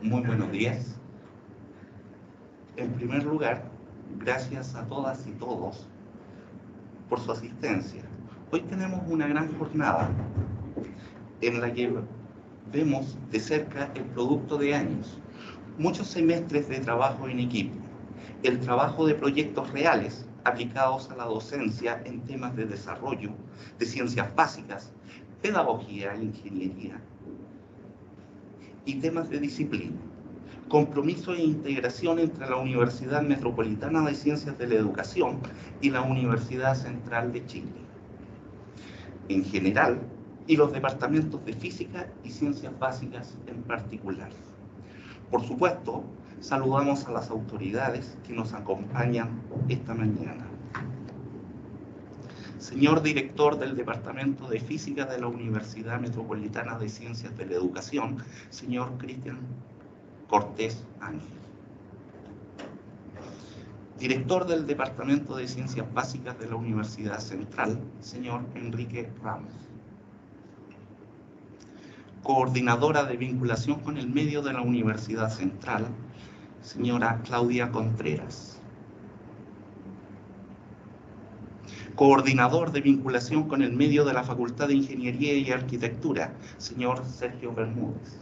Muy buenos días. En primer lugar, gracias a todas y todos por su asistencia. Hoy tenemos una gran jornada en la que vemos de cerca el producto de años, muchos semestres de trabajo en equipo, el trabajo de proyectos reales aplicados a la docencia en temas de desarrollo, de ciencias básicas, pedagogía, ingeniería y temas de disciplina. Compromiso e integración entre la Universidad Metropolitana de Ciencias de la Educación y la Universidad Central de Chile, en general, y los departamentos de Física y Ciencias Básicas en particular. Por supuesto, saludamos a las autoridades que nos acompañan esta mañana. Señor director del Departamento de Física de la Universidad Metropolitana de Ciencias de la Educación, señor Cristian Cortés Ángel. Director del Departamento de Ciencias Básicas de la Universidad Central, señor Enrique Ramos. Coordinadora de Vinculación con el Medio de la Universidad Central, señora Claudia Contreras. Coordinador de Vinculación con el Medio de la Facultad de Ingeniería y Arquitectura, señor Sergio Bermúdez.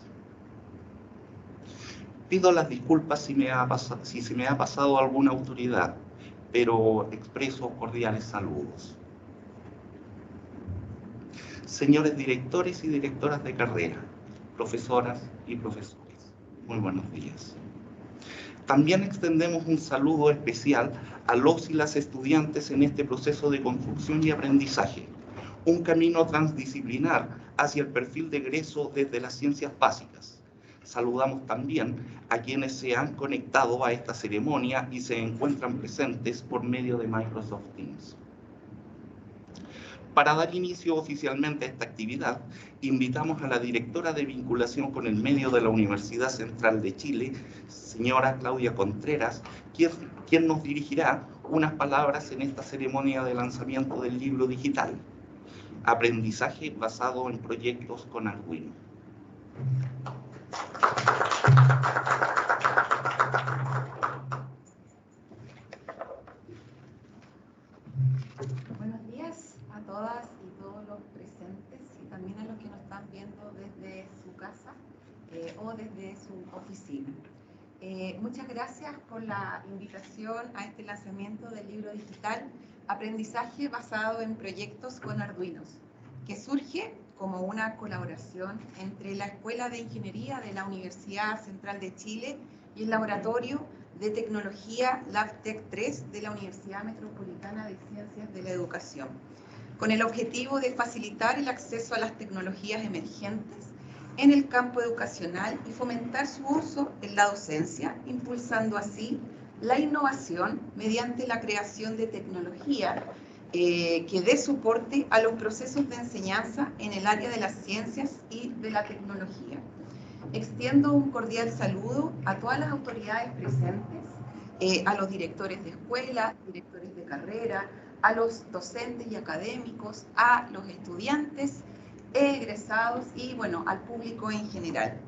Pido las disculpas si se me ha pasado alguna autoridad, pero expreso cordiales saludos. Señores directores y directoras de carrera, profesoras y profesores, muy buenos días. También extendemos un saludo especial a los y las estudiantes en este proceso de construcción y aprendizaje, un camino transdisciplinar hacia el perfil de egreso desde las ciencias básicas. Saludamos también a quienes se han conectado a esta ceremonia y se encuentran presentes por medio de Microsoft Teams. Para dar inicio oficialmente a esta actividad, invitamos a la directora de vinculación con el medio de la Universidad Central de Chile, señora Claudia Contreras, quien nos dirigirá unas palabras en esta ceremonia de lanzamiento del libro digital, Aprendizaje basado en proyectos con Arduino. Buenos días a todas y todos los presentes y también a los que nos están viendo desde su casa o desde su oficina. Muchas gracias por la invitación a este lanzamiento del libro digital Aprendizaje basado en proyectos con Arduinos, que surge como una colaboración entre la Escuela de Ingeniería de la Universidad Central de Chile y el Laboratorio de Tecnología LabTech 3 de la Universidad Metropolitana de Ciencias de la Educación, con el objetivo de facilitar el acceso a las tecnologías emergentes en el campo educacional y fomentar su uso en la docencia, impulsando así la innovación mediante la creación de tecnología que dé soporte a los procesos de enseñanza en el área de las ciencias y de la tecnología. Extiendo un cordial saludo a todas las autoridades presentes, a los directores de escuela, directores de carrera, a los docentes y académicos, a los estudiantes, egresados y, bueno, al público en general.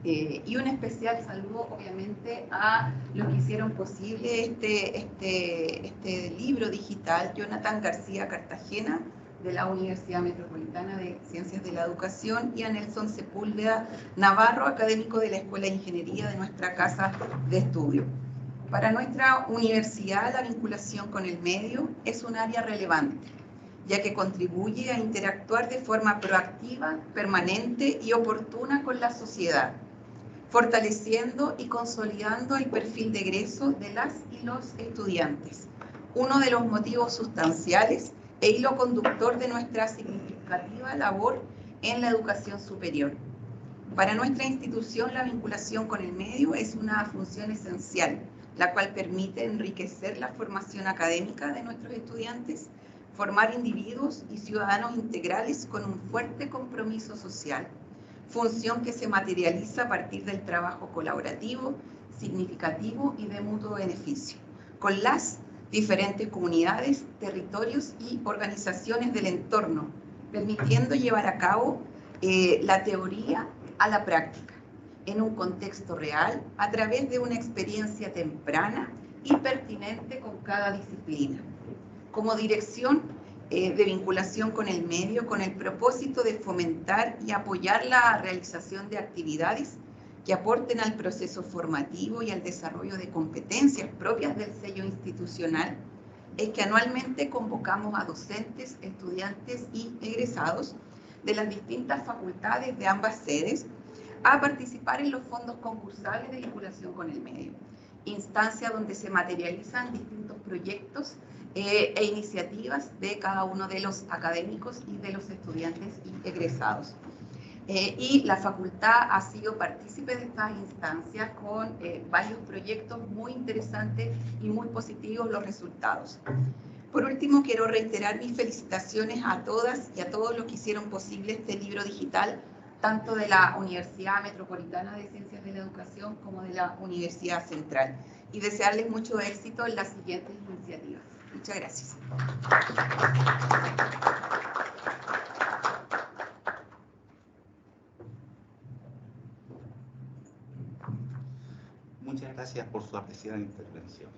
Y un especial saludo, obviamente, a los que hicieron posible este libro digital, Jonathan García Cartagena, de la Universidad Metropolitana de Ciencias de la Educación, y a Nelson Sepúlveda Navarro, académico de la Escuela de Ingeniería de nuestra casa de estudio. Para nuestra universidad, la vinculación con el medio es un área relevante, ya que contribuye a interactuar de forma proactiva, permanente y oportuna con la sociedad, fortaleciendo y consolidando el perfil de egreso de las y los estudiantes, uno de los motivos sustanciales e hilo conductor de nuestra significativa labor en la educación superior. Para nuestra institución, la vinculación con el medio es una función esencial, la cual permite enriquecer la formación académica de nuestros estudiantes, formar individuos y ciudadanos integrales con un fuerte compromiso social, función que se materializa a partir del trabajo colaborativo, significativo y de mutuo beneficio, con las diferentes comunidades, territorios y organizaciones del entorno, permitiendo llevar a cabo la teoría a la práctica. en un contexto real a través de una experiencia temprana y pertinente con cada disciplina. Como dirección de vinculación con el medio, con el propósito de fomentar y apoyar la realización de actividades que aporten al proceso formativo y al desarrollo de competencias propias del sello institucional, es que anualmente convocamos a docentes, estudiantes y egresados de las distintas facultades de ambas sedes a participar en los fondos concursales de vinculación con el medio, instancia donde se materializan distintos proyectos e iniciativas de cada uno de los académicos y de los estudiantes y egresados. Y la facultad ha sido partícipe de estas instancias con varios proyectos muy interesantes y muy positivos los resultados. Por último, quiero reiterar mis felicitaciones a todas y a todos los que hicieron posible este libro digital, tanto de la Universidad Metropolitana de Ciencias de la Educación como de la Universidad Central, y desearles mucho éxito en las siguientes iniciativas. Muchas gracias. Muchas gracias por su apreciada intervención.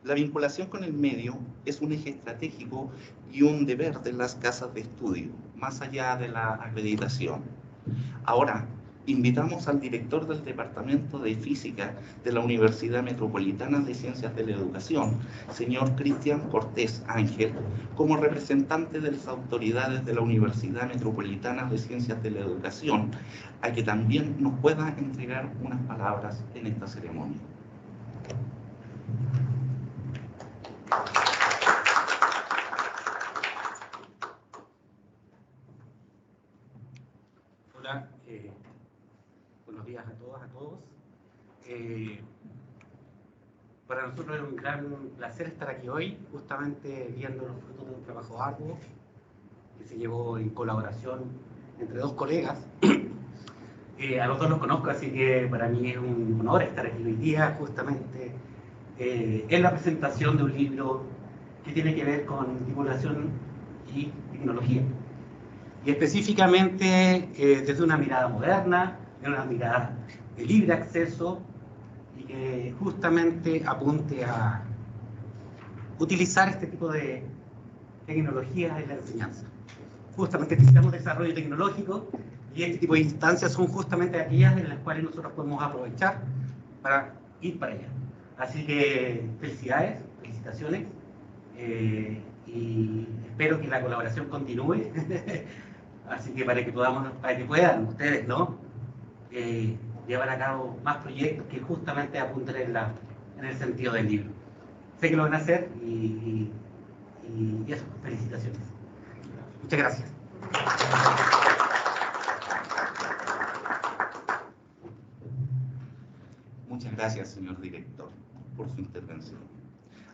La vinculación con el medio es un eje estratégico y un deber de las casas de estudio, más allá de la acreditación. Ahora, invitamos al director del Departamento de Física de la Universidad Metropolitana de Ciencias de la Educación, señor Cristian Cortés Ángel, como representante de las autoridades de la Universidad Metropolitana de Ciencias de la Educación, a que también nos pueda entregar unas palabras en esta ceremonia. Hola, buenos días a todas, a todos. Para nosotros es un gran placer estar aquí hoy, justamente viendo los frutos de un trabajo arduo que se llevó en colaboración entre dos colegas. A los dos los conozco, así que para mí es un honor estar aquí hoy día, justamente en la presentación de un libro que tiene que ver con divulgación y tecnología. Y específicamente desde una mirada moderna, de una mirada de libre acceso, y que justamente apunte a utilizar este tipo de tecnologías en la enseñanza. Justamente necesitamos desarrollo tecnológico y este tipo de instancias son justamente aquellas en las cuales nosotros podemos aprovechar para ir para allá. Así que felicidades, felicitaciones, y espero que la colaboración continúe. Así que para que puedan ustedes, ¿no?, llevar a cabo más proyectos que justamente apunten en el sentido del libro. Sé que lo van a hacer y eso, felicitaciones. Muchas gracias. Muchas gracias, señor director, por su intervención.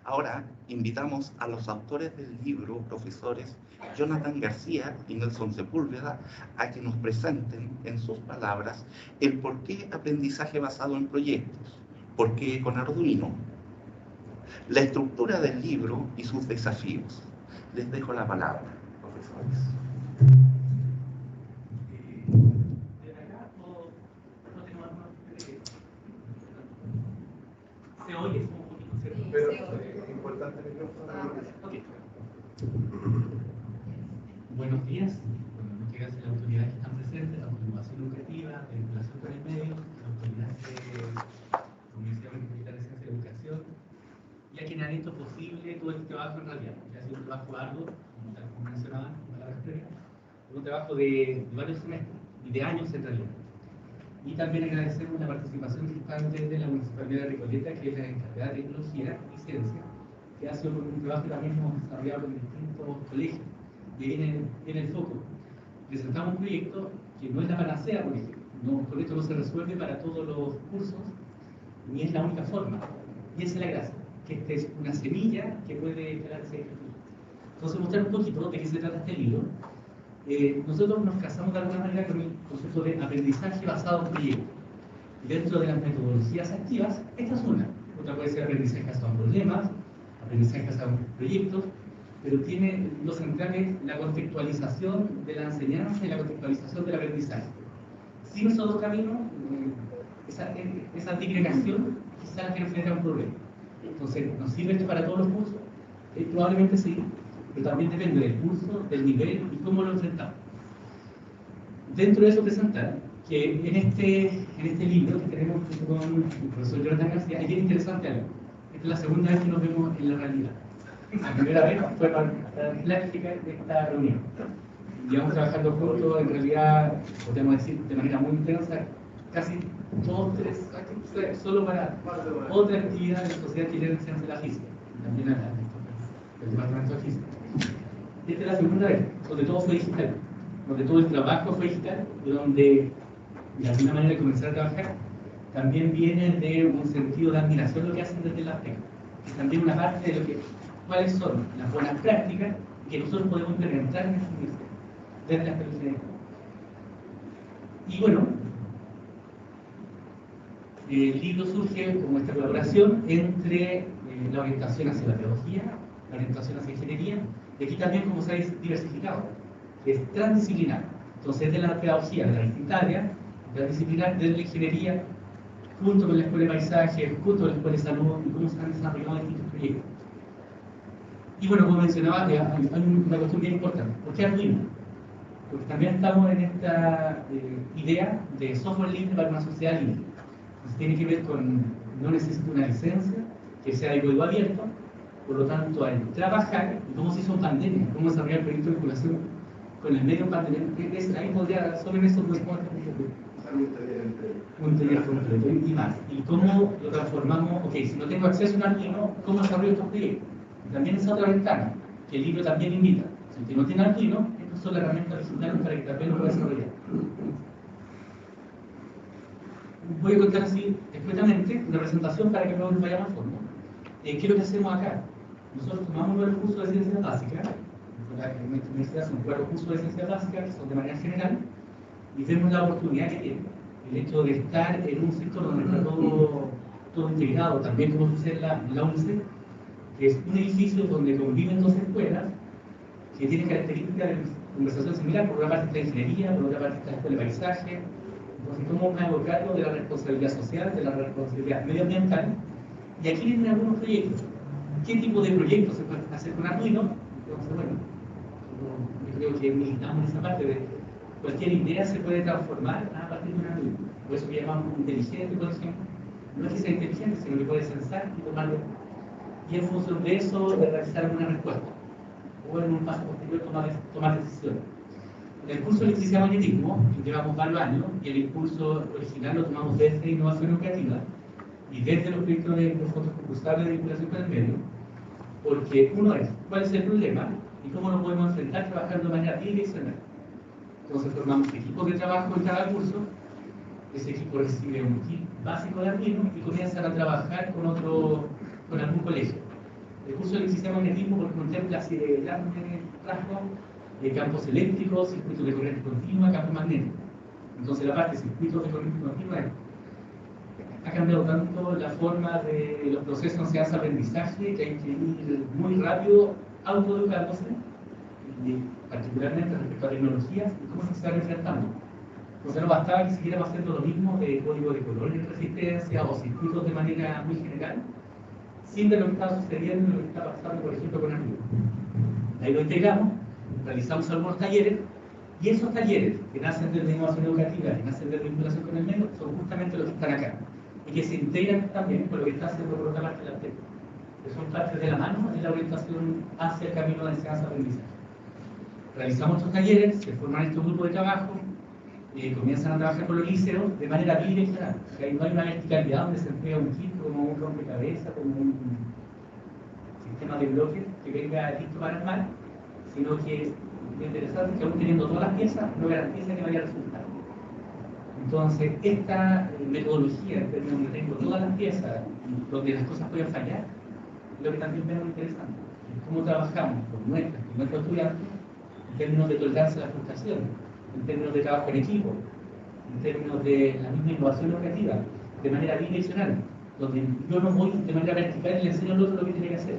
Ahora invitamos a los autores del libro, profesores Jonathan García y Nelson Sepúlveda, a que nos presenten en sus palabras el por qué aprendizaje basado en proyectos, por qué con Arduino, la estructura del libro y sus desafíos. Les dejo la palabra, profesores. ¿Se oye? Pero es importante el micrófono. Buenos días. Bueno, muchas gracias a las autoridades que están presentes, la Fundación Educativa, de vinculación con el medio, la autoridad de la Universidad Metropolitana de Ciencias de la Educación, y a quienes han hecho posible todo este trabajo en realidad, que ha sido un trabajo arduo, como mencionaban, un trabajo de varios semestres y de años en realidad. Y también agradecemos la participación que están desde la Municipalidad de Recoleta, que es la encargada de tecnología y ciencia, que ha sido un trabajo que también hemos desarrollado en distintos colegios. Y ahí viene el foco. Presentamos un proyecto que no es la panacea, por ejemplo. No, con esto no se resuelve para todos los cursos, ni es la única forma. Y esa es la gracia, que esta es una semilla que puede quedarse. Entonces, mostrar un poquito de qué se trata este libro. Nosotros nos casamos de alguna manera con el concepto de aprendizaje basado en proyectos. Y dentro de las metodologías activas, esta es una. Otra puede ser aprendizaje basado en problemas, aprendizaje basado en proyectos, pero tiene lo central es la contextualización de la enseñanza y la contextualización del aprendizaje. sin esos dos caminos, esa digregación quizás que enfrenta un problema. Entonces, ¿nos sirve esto para todos los cursos? Probablemente sí, pero también depende del curso, del nivel y cómo lo enfrentamos. Dentro de eso presentar que en este libro que tenemos con el profesor Jonathan García, es bien interesante algo. Esta es la segunda vez que nos vemos en la realidad. La primera vez fue para la plática de esta reunión. Llevamos trabajando juntos, en realidad, podemos decir de manera muy intensa, casi 2, 3 años, solo para otra actividad de la Sociedad Chilena de Ciencias de la Física, también el Departamento de Física. Esta es la segunda vez, donde todo fue digital, donde todo el trabajo fue digital, y donde de alguna manera de comenzar a trabajar también viene de un sentido de admiración lo que hacen desde la FEC, que también una parte de lo que, cuáles son las buenas prácticas que nosotros podemos implementar en esta universidad, desde la experiencia. Y bueno, el libro surge como esta colaboración entre la orientación hacia la pedagogía, la orientación hacia la ingeniería, y aquí también, como se ha diversificado, es transdisciplinar. Entonces, de la pedagogía, de la distinta área, transdisciplinar, desde la ingeniería, junto con la Escuela de Paisaje, junto con la Escuela de Salud, y cómo se han desarrollado distintos proyectos. Y bueno, como mencionaba, hay una cuestión bien importante. ¿Por qué Arduino? Porque también estamos en esta idea de software libre para una sociedad libre. Entonces, tiene que ver con, no necesita una licencia, que sea de código abierto, por lo tanto, al trabajar, y cómo se hizo en pandemia, cómo desarrollar el proyecto de vinculación con el medio en pandemia, ahí podría, solo en eso podemos un taller completo y más. Y cómo lo transformamos, ok, si no tengo acceso a un Arduino, ¿cómo desarrollo estos proyectos? También esa otra ventana, que el libro también invita. Si usted no tiene Arduino, estas son las herramientas digitales para que también lo pueda desarrollar. Voy a contar así, expresamente, una presentación para que luego nos vayamos a fondo. ¿Qué es lo que hacemos acá? Nosotros tomamos el curso de Ciencias Básicas, en nuestra universidad son 4 cursos de Ciencias Básicas, que son de manera general, y vemos la oportunidad que tiene el hecho de estar en un sector donde está todo integrado, también como sucede en la UNICEF, que es un edificio donde conviven 2 escuelas que tienen características de conversación similar. Por una parte está la ingeniería, por otra parte está la Escuela de Paisaje. Entonces, ¿cómo me hago cargo de la responsabilidad social, de la responsabilidad medioambiental? Y aquí vienen algunos proyectos. ¿Qué tipo de proyectos se pueden hacer con Arduino? Entonces, bueno, yo creo que militamos en esa parte de cualquier idea se puede transformar a partir de un Arduino. Por eso que llamamos inteligente, por ejemplo. No es que sea inteligente, sino que puede pensar y tomarlo. Y en función de eso, de realizar alguna respuesta. O en un paso posterior, tomar decisiones. En el curso de electricidad y magnetismo, que llevamos varios años, y el impulso original lo tomamos desde innovación educativa y desde los proyectos de los fondos concursables de vinculación con el medio, porque uno es, ¿cuál es el problema? Y cómo lo podemos enfrentar trabajando de manera bidireccional. Entonces formamos equipos de trabajo en cada curso, ese equipo recibe un kit básico de Arduino y comienzan a trabajar con algún colegio. El curso de electricidad y magnetismo contempla así de grandes rasgos de campos eléctricos, circuitos de corriente continua, campos magnéticos. Entonces la parte de circuitos de corriente continua ha cambiado tanto la forma de los procesos de enseñanza-aprendizaje que hay que ir muy rápido autoeducándose, particularmente respecto a tecnologías y cómo se están enfrentando. Entonces no bastaba que siguiéramos haciendo lo mismo de código de color y resistencia o circuitos de manera muy general, sin ver lo que estaba sucediendo y lo que está pasando, por ejemplo, con Arduino. Ahí lo integramos, realizamos algunos talleres, y esos talleres que nacen desde innovación educativa, que nacen desde vinculación con el medio, son justamente los que están acá, y que se integran también con lo que está haciendo por otra parte la TEC, que son partes de la mano en la orientación hacia el camino de enseñanza-aprendizaje. Realizamos estos talleres, se forman estos grupos de trabajo, comienzan a trabajar con los liceos de manera bidireccional. O sea, no hay una verticalidad donde se entrega un kit como un rompecabezas, como un sistema de bloques que venga listo para armar, sino que lo interesante es que aún teniendo todas las piezas, no garantiza que vaya a resultar. Entonces, esta metodología, en términos donde tengo todas las piezas, donde las cosas pueden fallar, es lo que también veo interesante. Cómo trabajamos con nuestros estudiantes en términos de tolerancia a la frustración, en términos de trabajo en equipo, en términos de la misma innovación educativa, de manera bidireccional, donde yo no voy de manera vertical y le enseño al otro lo que tiene que hacer,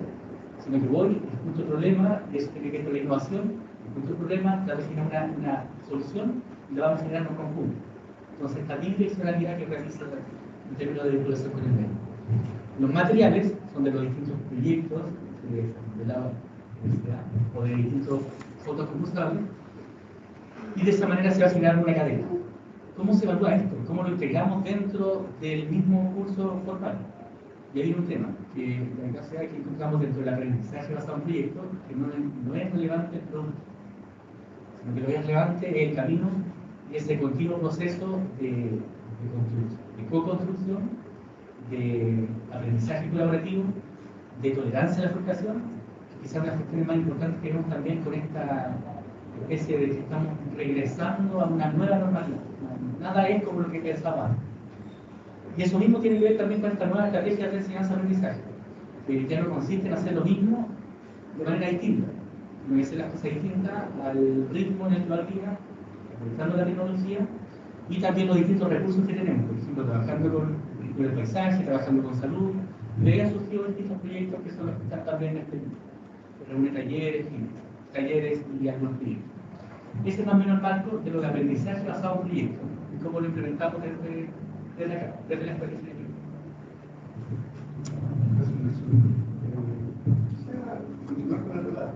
sino que voy, discuto el problema, y eso tiene que ver con la innovación, discuto el problema, trato de generar una solución y la vamos a generar en conjunto. Entonces, esta bidireccionalidad que realiza en términos de vinculación con el medio. Los materiales son de los distintos proyectos de la universidad o de distintos fondos concursables, y de esa manera se va a generar una cadena. ¿Cómo se evalúa esto? ¿Cómo lo integramos dentro del mismo curso formal? Y hay un tema que en la clase que encontramos dentro del aprendizaje basado en proyectos, que no es relevante el producto, sino que lo que es relevante es el camino y ese continuo proceso de co-construcción, de aprendizaje colaborativo, de tolerancia a la frustración, que quizás una de las cuestiones más importantes que vemos también con esta especie de que estamos regresando a una nueva normalidad. Nada es como lo que pensaba antes. Y eso mismo tiene que ver también con esta nueva estrategia de enseñanza-aprendizaje, que ya no consiste en hacer lo mismo de manera distinta, sino que hacer las cosas distintas al ritmo en el que va el día, aprovechando la tecnología y también los distintos recursos que tenemos, por ejemplo, trabajando con el paisaje, trabajando con salud. Y de ahí han surgido distintos proyectos que son los que están también en este libro, que reúne talleres y algunos proyectos. Ese es más o menos el marco de lo de aprendizaje basado en proyectos y cómo lo implementamos desde acá, desde la experiencia. Continuar con el relato.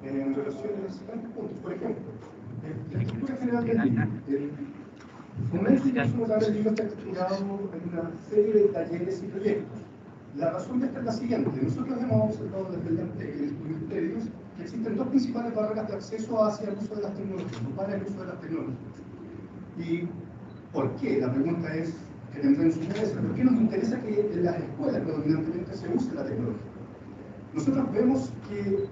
En relación a los siguientes puntos, por ejemplo, la estructura general del libro. Fundamentalmente, el libro está estructurado en una serie de talleres y proyectos. La razón de esto es la siguiente. Nosotros hemos observado desde el estudio de medios que existen dos principales barreras de acceso hacia el uso de las tecnologías, o para el uso de las tecnologías. ¿Y por qué? La pregunta es que tendrá en su cabeza. ¿Por qué nos interesa que en las escuelas predominantemente se use la tecnología? Nosotros vemos que,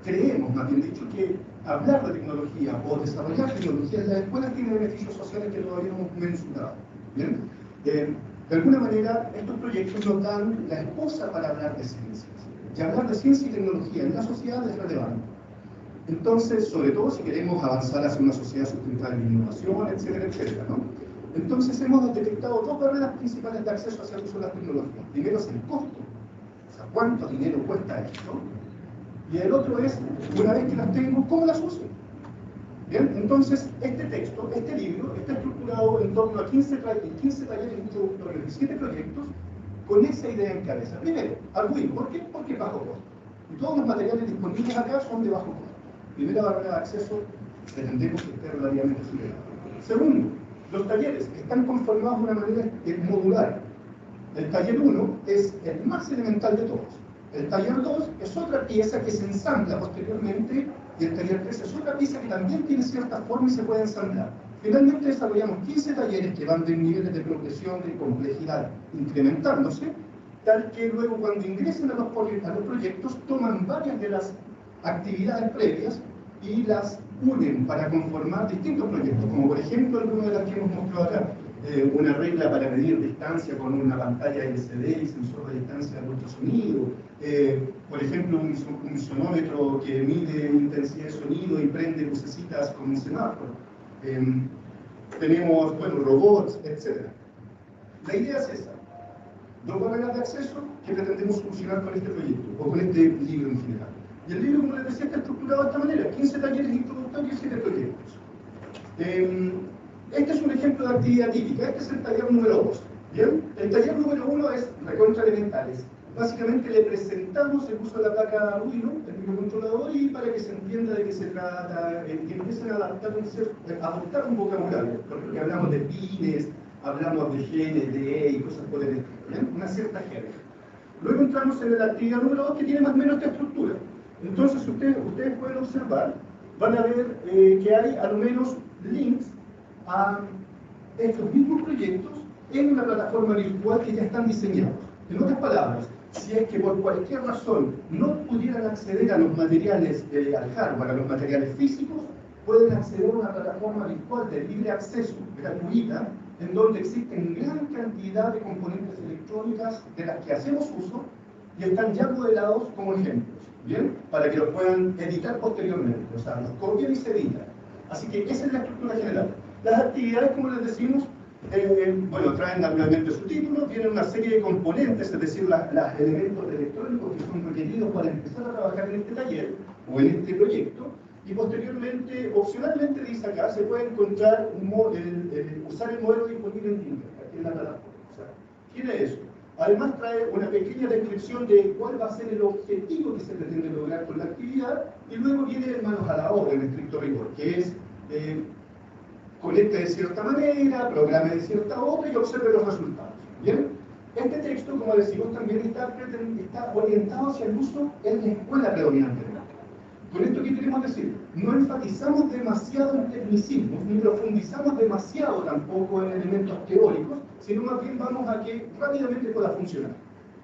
creemos, más bien dicho, que hablar de tecnología o desarrollar tecnología en las escuelas tiene beneficios sociales que todavía no hemos mencionado. ¿Bien? De alguna manera, estos proyectos nos dan la excusa para hablar de ciencias. Y hablar de ciencia y tecnología en la sociedad es relevante. Entonces, sobre todo si queremos avanzar hacia una sociedad sustentable en innovación, etcétera, etcétera, ¿no? Entonces, hemos detectado dos barreras principales de acceso hacia el uso de las tecnologías. Primero es el costo, o sea, cuánto dinero cuesta esto. Y el otro es, una vez que las tengo, ¿cómo las uso? Bien, entonces, este texto, este libro, está estructurado en torno a 15 talleres introductorios y 7 proyectos con esa idea en cabeza. Primero, Arduino. ¿Por qué? Porque es bajo costo. Y todos los materiales disponibles acá son de bajo costo. Primera barrera de acceso, pretendemos que esté relativamente superada. Segundo, los talleres están conformados de una manera modular. El taller 1 es el más elemental de todos. El taller 2 es otra pieza que se ensambla posteriormente, y el taller 3 es otra pieza que también tiene cierta forma y se puede ensamblar. Finalmente desarrollamos 15 talleres que van de niveles de progresión, de complejidad, incrementándose, tal que luego cuando ingresen a los proyectos toman varias de las actividades previas y las unen para conformar distintos proyectos, como por ejemplo alguna de las que hemos mostrado acá, una regla para medir distancia con una pantalla LCD y sensor de distancia de ultrasonido, por ejemplo un sonómetro que mide intensidad de sonido y prende lucecitas con un semáforo. Tenemos, bueno, robots, etc. La idea es esa. Dos barreras de acceso que pretendemos solucionar con este proyecto, o con este libro en general. Y el libro, como les decía, está estructurado de esta manera: 15 talleres introductorios y 7 proyectos. Este es un ejemplo de actividad típica. Este es el taller número 2. ¿Bien? El taller número 1 es recontra elementales. Básicamente le presentamos el uso de la placa Arduino, el microcontrolador, y para que se entienda de qué se trata, que empiecen a adoptar un vocabulario, porque hablamos de pines, hablamos de GND y cosas por el estilo, una cierta jerga. Luego entramos en la actividad número 2, que tiene más o menos esta estructura. Entonces ustedes pueden observar, van a ver que hay al menos links a estos mismos proyectos en una plataforma virtual que ya están diseñados. En otras palabras, si es que por cualquier razón no pudieran acceder a los materiales, al hardware, a los materiales físicos, pueden acceder a una plataforma virtual de libre acceso, gratuita, en donde existen gran cantidad de componentes electrónicas de las que hacemos uso y están ya modelados como ejemplos, ¿bien? Para que los puedan editar posteriormente, o sea, los copian y se editan. Así que esa es la estructura general. Las actividades, como les decimos, bueno, traen naturalmente su título, tienen una serie de componentes, es decir, los elementos electrónicos que son requeridos para empezar a trabajar en este taller o en este proyecto, y posteriormente, opcionalmente dice acá, se puede encontrar usar el modelo disponible en Tinder, aquí en la plataforma. O sea, tiene eso. Además trae una pequeña descripción de cuál va a ser el objetivo que se pretende lograr con la actividad, y luego viene manos a la obra en estricto rigor, que es conecte de cierta manera, programe de cierta obra y observe los resultados. ¿Bien? Este texto, como decimos, también está orientado hacia el uso en la escuela predominantemente. Con esto, ¿qué queremos decir? No enfatizamos demasiado en tecnicismos, ni profundizamos demasiado tampoco en elementos teóricos, sino más bien vamos a que rápidamente pueda funcionar.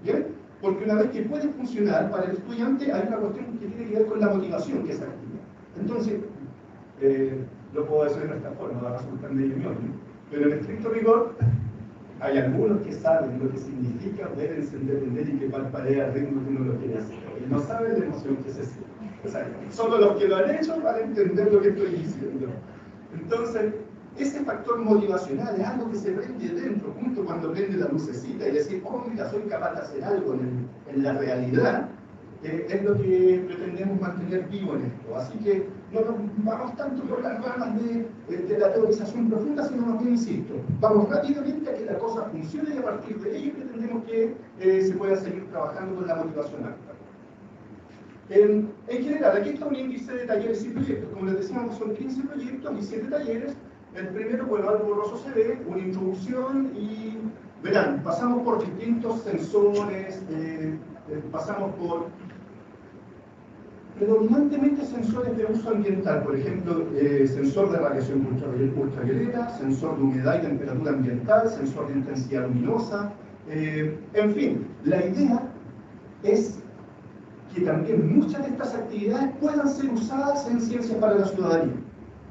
¿Bien? Porque una vez que puede funcionar, para el estudiante hay una cuestión que tiene que ver con la motivación que es activa. Entonces, lo puedo decir de esta forma, va a resultar medio ñoño, pero en estricto rigor, hay algunos que saben lo que significa ver encender el LED y que parpadea al ritmo que uno lo quiere hacer, y no saben la emoción que se siente. O sea, solo los que lo han hecho van a entender lo que estoy diciendo. Entonces, ese factor motivacional es algo que se prende dentro, junto cuando prende la lucecita y decir, oh, mira, soy capaz de hacer algo en la realidad, es lo que pretendemos mantener vivo en esto. Así que no nos vamos tanto por las ramas de la teorización profunda, sino más bien, insisto, vamos rápidamente a que la cosa funcione y a partir de ello pretendemos que se pueda seguir trabajando con la motivación actual. En general, aquí está un índice de talleres y proyectos. Como les decíamos, son 15 proyectos y 7 talleres. El primero, bueno, algo borroso se ve, una introducción y verán, pasamos por distintos sensores, pasamos por predominantemente sensores de uso ambiental, por ejemplo, sensor de radiación ultravioleta, sensor de humedad y temperatura ambiental, sensor de intensidad luminosa, en fin, la idea es que también muchas de estas actividades puedan ser usadas en Ciencias para la Ciudadanía.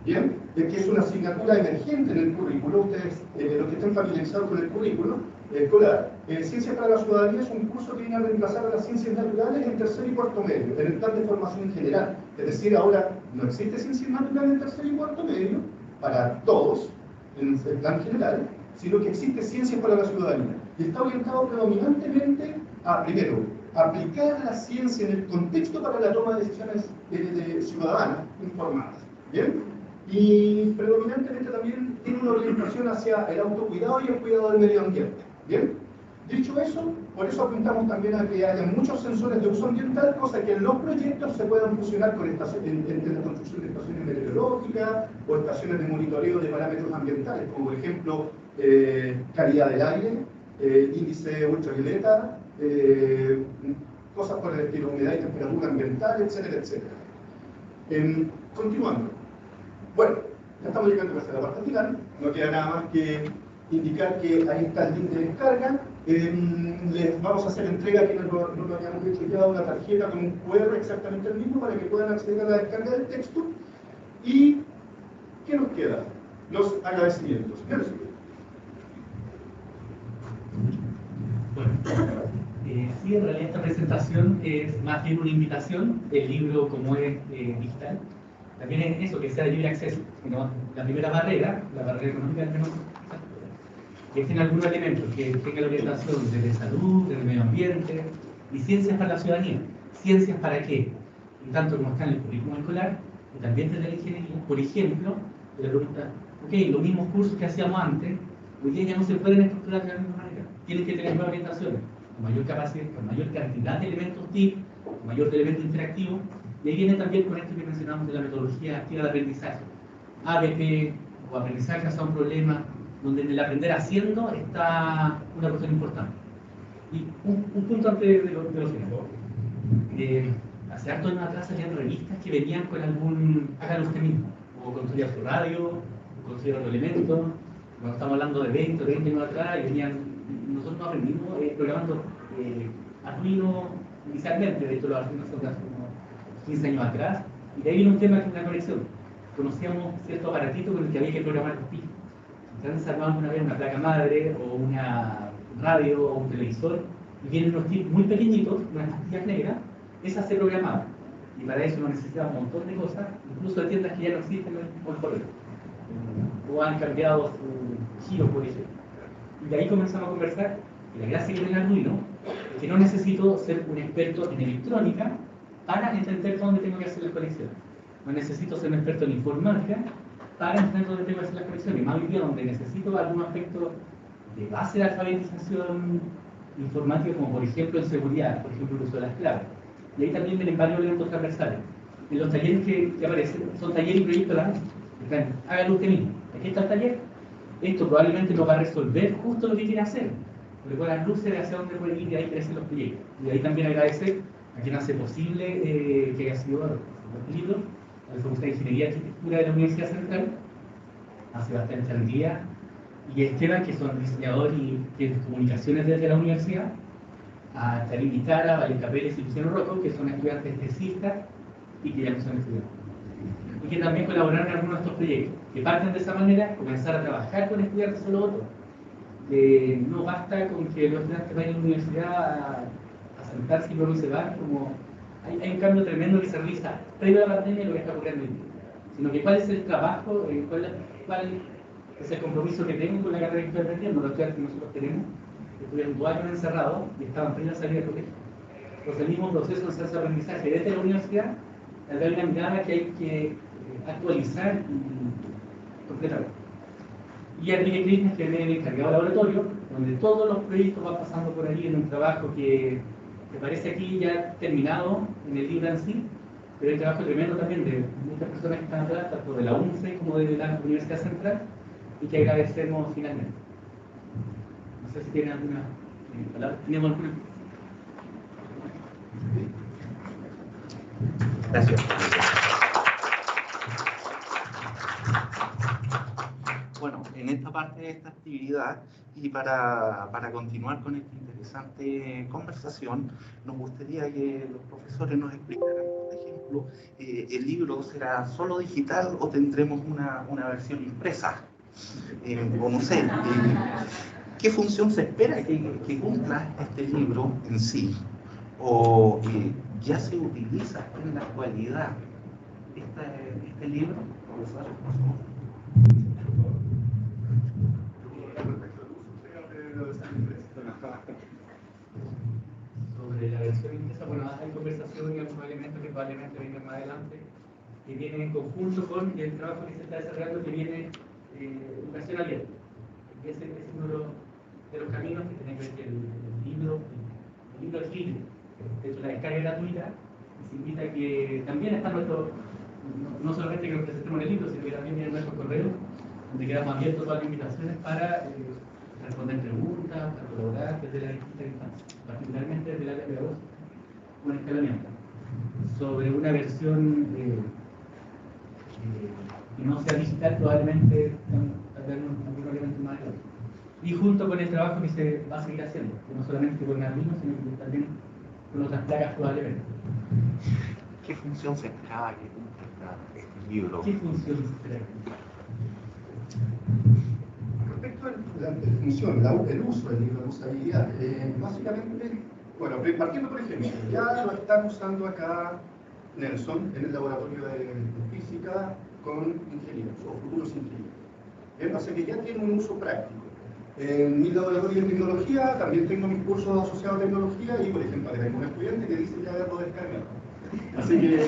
¿Bien? Que es una asignatura emergente en el currículo. Ustedes, los que estén familiarizados con el currículo escolar, Ciencias para la Ciudadanía es un curso que viene a reemplazar a las ciencias naturales en tercer y cuarto medio, en el plan de formación en general. Es decir, ahora no existe ciencias naturales en tercer y cuarto medio para todos, en el plan general, sino que existe Ciencias para la Ciudadanía. Y está orientado predominantemente a, primero, aplicar la ciencia en el contexto para la toma de decisiones ciudadanas informadas. ¿Bien? Y predominantemente también tiene una orientación hacia el autocuidado y el cuidado del medio ambiente. ¿Bien? Dicho eso, por eso apuntamos también a que haya muchos sensores de uso ambiental, cosa que en los proyectos se puedan fusionar con en la construcción de estaciones meteorológicas o estaciones de monitoreo de parámetros ambientales, como por ejemplo calidad del aire, índice ultravioleta, cosas por el estilo, humedad y temperatura ambiental, etcétera, etcétera. Continuando. Bueno, ya estamos llegando a la parte final, no queda nada más que indicar que ahí está el link de descarga. Les vamos a hacer entrega, que no lo habíamos hecho ya, una tarjeta con un QR exactamente el mismo para que puedan acceder a la descarga del texto. ¿Y qué nos queda? Los agradecimientos. Gracias. Bueno, sí, en realidad esta presentación es más bien una invitación. El libro, como es digital, también es eso, que sea de libre acceso. Sino la primera barrera, la barrera económica al menos, que estén algunos elementos que tengan la orientación desde salud, desde medio ambiente y ciencias para la ciudadanía. ¿Ciencias para qué? Y tanto como está en el currículum escolar, y también desde la ingeniería. Por ejemplo, la pregunta, ok, los mismos cursos que hacíamos antes, hoy día ya no se pueden estructurar de la misma manera. Tienen que tener más orientaciones, con mayor capacidad, con mayor cantidad de elementos TIC, con mayor elemento interactivo. Y ahí viene también con esto que mencionamos de la metodología activa de aprendizaje. ABP o aprendizaje hacia un problema, donde en el aprender haciendo está una cuestión importante. Y un punto antes de lo final. Hace harto en una clase habían revistas que venían con algún, hágalo usted mismo, o construir su radio, o construir otro elemento. Cuando estamos hablando de 20 años atrás, y venían, nosotros aprendimos programando Arduino inicialmente, de hecho los Arduinos son de hace como 15 años atrás, y de ahí vino un tema que es una conexión. Conocíamos cierto aparatito con el que había que programar los pisos. Entonces armamos una vez una placa madre, o una radio, o un televisor, y vienen unos tips muy pequeñitos, unas pastillas negras, esas se programaban. Y para eso uno necesitaba un montón de cosas, incluso de tiendas que ya no existen hoy por hoy. O han cambiado su giro, por ejemplo. Y de ahí comenzamos a conversar, y la gracia que tiene el Arduino es que no necesito ser un experto en electrónica para entender dónde tengo que hacer las conexiones. no necesito ser un experto en informática para entender todo el tema de las conexiones. Y más hoy día donde necesito algún aspecto de base de alfabetización informática, como por ejemplo en seguridad, por ejemplo el uso de las claves. Y ahí también vienen varios elementos transversales. En los talleres que aparecen, son talleres y proyectos a la vez. Háganlo usted mismo. Aquí está el taller. Esto probablemente no va a resolver justo lo que quiere hacer, pero con las luces de hacia dónde puede ir y ahí crecen los proyectos. Y ahí también agradecer a quien hace posible que haya sido el libro, a la Facultad de Ingeniería y Arquitectura de la Universidad Central, a Sebastián Chandía y Esteban, que son diseñadores y tienen comunicaciones desde la universidad, a Charín Guitara, Valen Capeles y Luciano Rocco, que son estudiantes tesistas y que ya no son estudiantes. Y que también colaboraron en algunos de estos proyectos, que parten de esa manera, comenzar a trabajar con estudiantes solo otros. No basta con que los estudiantes vayan a la universidad a sentarse y luego se van, como hay un cambio tremendo que se realiza previo a la pandemia y lo que está ocurriendo hoy día. Sino que cuál es el trabajo, cuál es el compromiso que tengo con la carrera que estoy aprendiendo. Los estudiantes que nosotros tenemos, que estuvieron 2 años encerrados y estaban plena salida del colegio. Entonces el mismo proceso de aprendizaje desde la universidad, hay una mirada que hay que actualizar y completar. Y Enrique Krishna, que viene encargado de laboratorio, donde todos los proyectos van pasando por ahí en un trabajo que parece aquí ya terminado en el libro en sí, pero hay un trabajo tremendo también de muchas personas que están atrás, tanto de la UNCE como de la Universidad Central, y que agradecemos finalmente. No sé si tienen alguna palabra. ¿Tenemos alguna? Gracias. Bueno, en esta parte de esta actividad y para continuar con esta interesante conversación, nos gustaría que los profesores nos explicaran, por ejemplo, ¿el libro será solo digital o tendremos una versión impresa? O no sé, ¿qué función se espera que cumpla este libro en sí? ¿O ya se utiliza en la actualidad este libro, profesor? Sobre la versión impresa, bueno, hay conversación y algunos elementos que probablemente vengan más adelante, que vienen en conjunto con el trabajo que se está desarrollando, que viene en versión abierta. Ese es uno de los caminos que tiene que ver que el libro es libre. De hecho, la descarga es gratuita y se invita a que también está nuestro, no solamente que nos presentemos en el libro, sino que también viene nuestro correo, donde quedamos abiertos a todas las invitaciones para responder preguntas, a colaborar desde la distintas instancias, particularmente desde el área pedagógica, una escalamiento, sobre una versión que no sea digital, probablemente habrá algún elemento más adelante. Y junto con el trabajo que se va a seguir haciendo, que no solamente con Arduino, sino que también con otras placas probablemente. ¿Qué función se esperaba que cumpla este libro? ¿Qué función se espera que cumpla? Respecto a la función, el uso del libro de usabilidad, básicamente, bueno, partiendo por ejemplo, ya lo están usando acá Nelson en el laboratorio de física con ingenieros o futuros ingenieros. Así que ya tiene un uso práctico. En mi laboratorio de tecnología también tengo mis cursos asociados a tecnología y, por ejemplo, tengo un estudiante que dice ya haberlo descargado. Así que,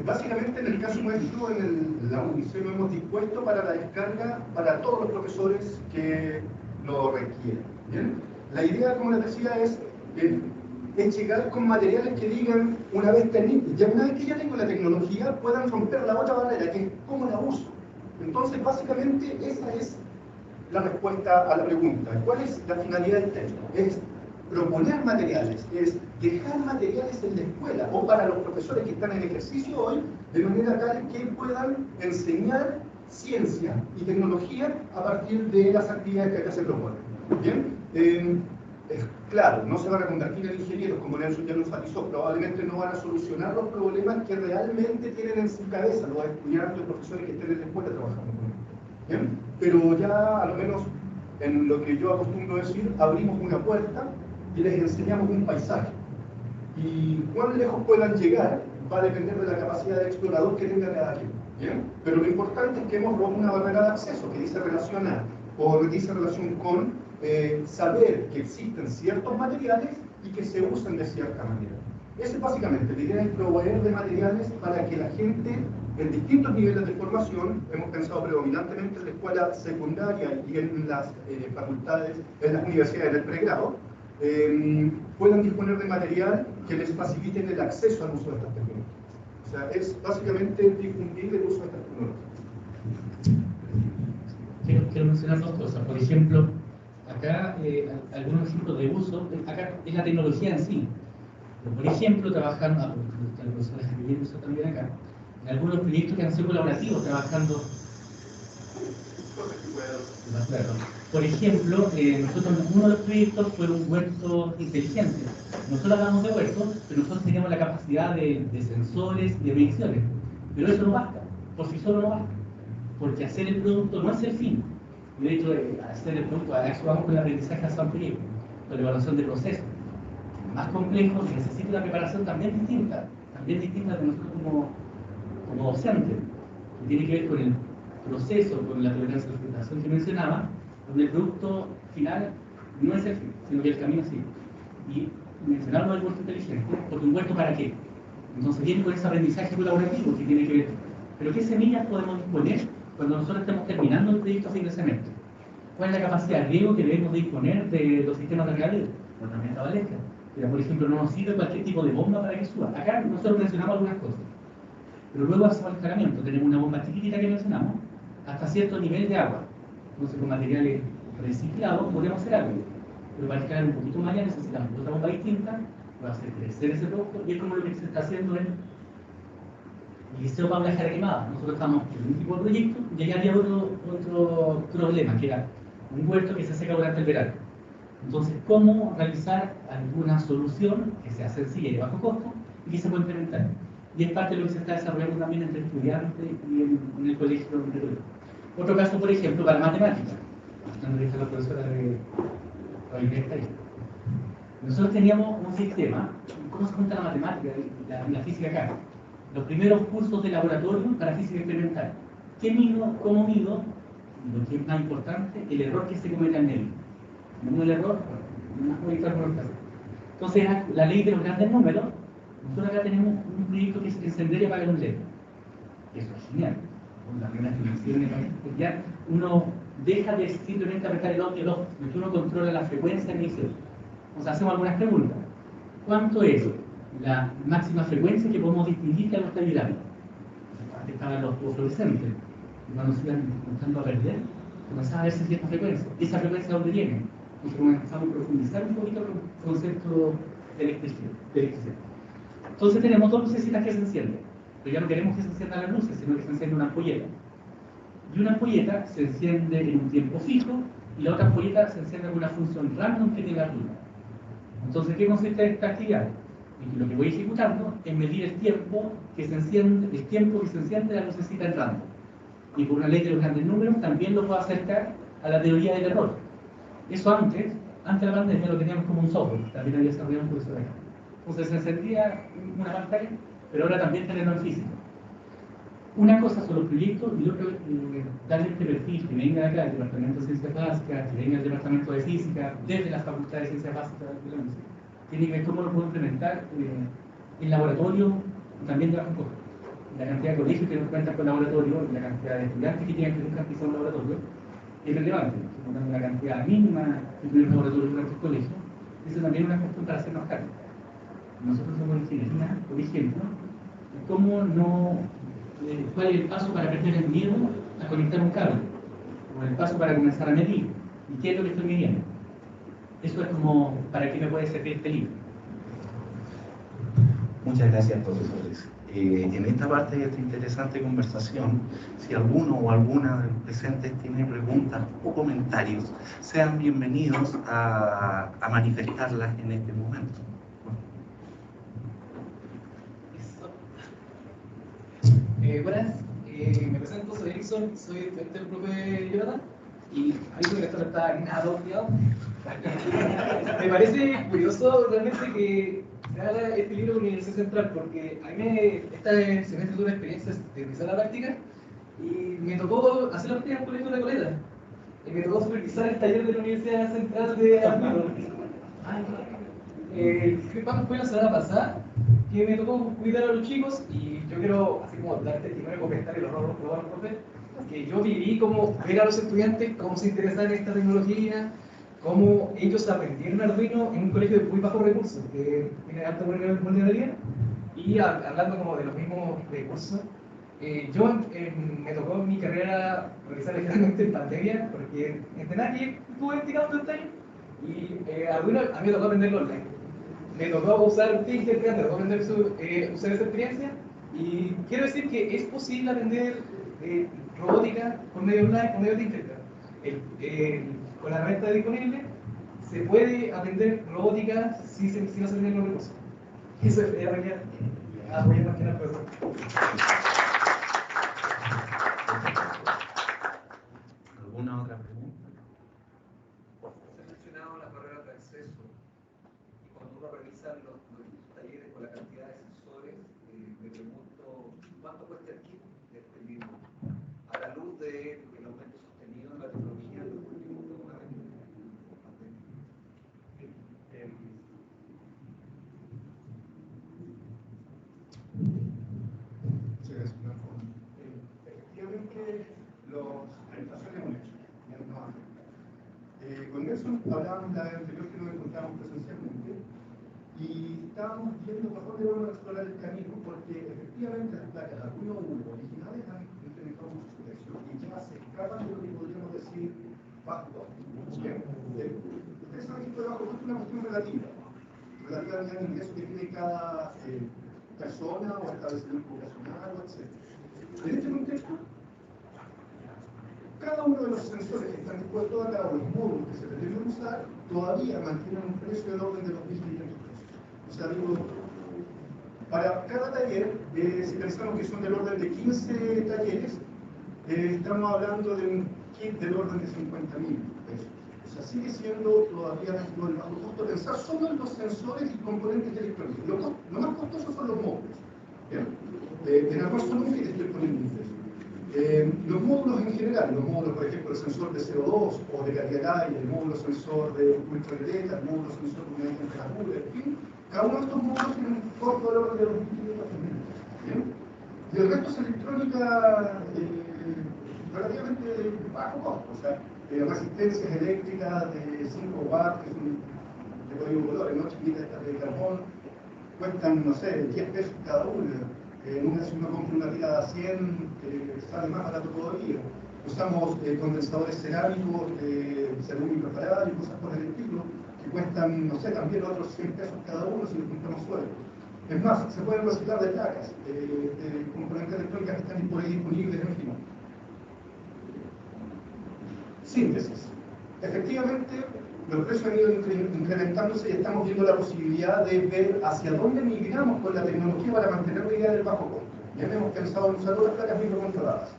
básicamente, en el caso nuestro, en la UNICE lo hemos dispuesto para la descarga para todos los profesores que lo requieren. ¿Bien? La idea, como les decía, es llegar con materiales que digan, una vez que ya tengo la tecnología, puedan romper la otra barrera, que es cómo la uso. Entonces, básicamente, esa es la respuesta a la pregunta. ¿Cuál es la finalidad del texto? Es proponer materiales, es dejar materiales en la escuela o para los profesores que están en ejercicio hoy, de manera tal que puedan enseñar ciencia y tecnología a partir de las actividades que acá se proponen. ¿Bien? Claro, no se van a convertir en ingenieros, como Nelson ya lo enfatizó, probablemente no van a solucionar los problemas que realmente tienen en su cabeza los estudiantes y profesores que estén en la escuela trabajando con ellos. ¿Bien? Pero ya, al menos en lo que yo acostumbro decir, abrimos una puerta y les enseñamos un paisaje. Y cuán lejos puedan llegar va a depender de la capacidad de explorador que tenga cada quien. ¿Bien? Pero lo importante es que hemos roto una barrera de acceso que dice relacionar o dice relación con saber que existen ciertos materiales y que se usan de cierta manera. Ese es básicamente, la idea es proveer de materiales para que la gente en distintos niveles de formación, hemos pensado predominantemente en la escuela secundaria y en las facultades, en las universidades del pregrado, puedan disponer de material que les facilite el acceso al uso de estas tecnologías. O sea, es básicamente difundir el uso de estas tecnologías. Quiero mencionar dos cosas. Por ejemplo, acá algunos ejemplos de uso, acá es la tecnología en sí. Pero, por ejemplo, trabajando, la profesora Javier usa también acá, en algunos proyectos que han sido colaborativos, trabajando. Por ejemplo, nosotros uno de los proyectos fue un huerto inteligente. Nosotros hablamos de huertos, pero nosotros tenemos la capacidad de sensores y de mediciones. Pero eso no basta, por sí solo no basta. Porque hacer el producto no es el fin. De hecho, hacer el producto, a eso vamos con el aprendizaje a San Felipe, con la evaluación de procesos. Más complejo, necesita una preparación también distinta de nosotros como docentes, que tiene que ver con el proceso, con la tolerancia a la frustración que mencionaba, donde el producto final no es el fin, sino que el camino sigue. Y mencionarlo del huerto inteligente, porque un huerto ¿para qué? Entonces viene con ese aprendizaje colaborativo que tiene que ver, pero ¿qué semillas podemos disponer cuando nosotros estemos terminando el proyecto a fin de semestre? ¿Cuál es la capacidad de riego que debemos disponer de los sistemas de regadío? La herramienta Valesca. Pero, por ejemplo, no nos sirve cualquier tipo de bomba para que suba. Acá nosotros mencionamos algunas cosas. Pero luego hacemos el escalamiento. Tenemos una bomba chiquitita que mencionamos, hasta cierto nivel de agua. Entonces, con materiales reciclados podemos hacer algo. Pero para escalar un poquito más allá necesitamos otra bomba distinta para hacer crecer ese producto. Y es como lo que se está haciendo en el Liceo Pablo Jara Quemada. Nosotros estamos en un tipo de proyecto y allá había otro problema, que era un huerto que se seca durante el verano. Entonces, ¿cómo realizar alguna solución que sea sencilla y de bajo costo y que se pueda implementar? Y es parte de lo que se está desarrollando también entre estudiantes y en el colegio de Perú. Otro caso, por ejemplo, para matemáticas. Donde dice la profesora de nosotros teníamos un sistema, ¿cómo se junta la matemática y la física acá? Los primeros cursos de laboratorio para física experimental. ¿Qué mido? ¿Cómo mido? Y lo que es más importante, el error que se comete en él. No el error, no voy a estar por el caso. Entonces, la ley de los grandes números, nosotros acá tenemos un proyecto que es encender y apagar un LED. Eso es genial. Con las reglas financieras, ya uno deja de simplemente apretar el on y el off, porque uno controla la frecuencia de emisión. Nos hacemos algunas preguntas. ¿Cuánto es la máxima frecuencia que podemos distinguir que algo está vibrando? Antes estaban los fluorescentes, y cuando se iban empezando a perder, comenzaba a verse cierta frecuencia. ¿Esa frecuencia de dónde viene? Entonces comenzamos a profundizar un poquito el concepto de electricidad. Entonces tenemos dos lucecitas que se encienden, pero ya no queremos que se enciendan las luces, sino que se enciende una ampolleta. Y una ampolleta se enciende en un tiempo fijo y la otra ampolleta se enciende con una función random que tiene arriba. Entonces, ¿qué consiste esta actividad? En que lo que voy ejecutando es medir el tiempo que se enciende la lucecita en random. Y por una ley de los grandes números también lo puedo acercar a la teoría del error. Eso antes de la pandemia lo teníamos como un software, también había desarrollado un profesor acá. Entonces se encendía una pantalla, pero ahora también tenerlo en físico. Una cosa son los proyectos y otra darle este perfil, que venga de acá del Departamento de Ciencias Básicas, que venga del Departamento de Física, desde la Facultad de Ciencias Básicas de la UNICEF. Tiene que ver cómo lo puedo implementar en laboratorio y también de bajo costo. La cantidad de colegios que nos cuentan con laboratorio y la cantidad de estudiantes que tienen que nunca pisar un laboratorio es relevante. Contando la cantidad mínima de primeros laboratorios durante el colegio, eso también es una cuestión para hacernos cargo. Nosotros somos ingeniería, por ejemplo, ¿cómo no? ¿Cuál es el paso para perder el miedo a conectar un cable? O el paso para comenzar a medir. ¿Y qué es lo que estoy midiendo? Eso es como, ¿para qué me puede servir este libro? Muchas gracias, profesores. En esta parte de esta interesante conversación, si alguno o alguna de los presentes tiene preguntas o comentarios, sean bienvenidos a manifestarlas en este momento. Buenas, me presento, soy Erickson, soy estudiante del profe Jonathan y algo que esto no está nada obviado. Me parece curioso realmente que se haga este libro con Universidad Central porque a mí este semestre tuve una experiencia de realizar la práctica y me tocó hacer la práctica en el colegio de la Coleta y me tocó supervisar el taller de la Universidad Central de Armado. Fue la semana pasada que me tocó cuidar a los chicos y yo quiero, así como dar testimonio, comentar y lo van a volver, que yo viví como ver a los estudiantes cómo se interesan en esta tecnología, cómo ellos aprendieron Arduino en un colegio de muy bajos recursos, que tiene alta vulnerabilidad, y hablando como de los mismos recursos, me tocó en mi carrera realizar ligeramente en pandemia, porque en Tenaki estuve investigando todo este año, y Arduino a mí me tocó aprenderlo online. Me tocó usar Tinkercad, me tocó aprender usar esa experiencia, y quiero decir que es posible aprender robótica por medio online, por medio de Tinkercad. Con la herramienta disponible se puede aprender robótica si no se tienen los recursos. Eso es la realidad. Voy a imaginar por eso. ¿Alguna otra pregunta? Se ha mencionado las barreras de acceso y cuando uno revisa los talleres con la cantidad de sensores, me pregunto cuánto cuesta el kit de este libro a la luz del aumento sostenido en la tecnología en los últimos 2 años. Efectivamente, la inflación es un hecho, no afecta. Con Nelson hablábamos la vez anterior que nos encontramos presencialmente y estábamos viendo por dónde vamos a explorar el camino, porque efectivamente las placas Arduino originales han incrementado mucho su precio y ya se escapan de lo que podríamos decir bajo costo. Ustedes saben que esto de bajo costo es una cuestión relativa al nivel de ingreso que tiene cada persona o establecimiento poblacional, etc. En este contexto, cada uno de los sensores que están dispuestos acá, o los módulos que se pretenden usar, todavía mantienen un precio del orden de los 1.500 pesos. O sea, digo, para cada taller, si pensamos que son del orden de 15 talleres, estamos hablando de un kit del orden de 50.000 pesos. O sea, sigue siendo todavía dentro del bajo costo pensar solo en los sensores y componentes electrónicos. Lo más costoso son los módulos. En armar solo un kit estoy poniendo un precio. Los módulos en general, los módulos, por ejemplo, el sensor de CO2 o de calidad aire, el módulo sensor de ultravioleta, el módulo sensor de temperatura, en fin, cada uno de estos módulos tiene un costo de orden de los 1.500 pesos. Y el resto es electrónica relativamente de bajo costo, o sea, resistencias eléctricas de 5 watts, que son de código color, ¿no? Chiquitas estas de carbón, cuestan, no sé, 10 pesos cada una. En una, si uno compra una tirada 100, sale más barato todavía. Usamos condensadores cerámicos de cerámica preparada y cosas por el estilo, que cuestan, no sé, también otros 100 pesos cada uno si los compramos sueltos. Es más, se pueden reciclar de placas, de componentes electrónicas que están por ahí disponibles, en fin. Síntesis. Efectivamente, los precios han ido incrementándose y estamos viendo la posibilidad de ver hacia dónde migramos con la tecnología para mantener la idea del bajo costo. Ya hemos pensado en usar otras placas microcontroladas.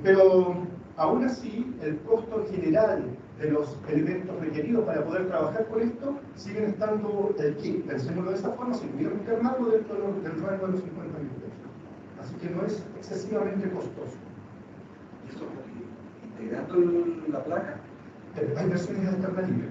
Pero aún así, el costo en general de los elementos requeridos para poder trabajar con esto siguen estando el kit. Pensémoslo de esa forma, si tuviéramos que armarlo dentro del rango de los 50.000 pesos. Así que no es excesivamente costoso. ¿Y eso integrando la placa? Hay versiones alternativas.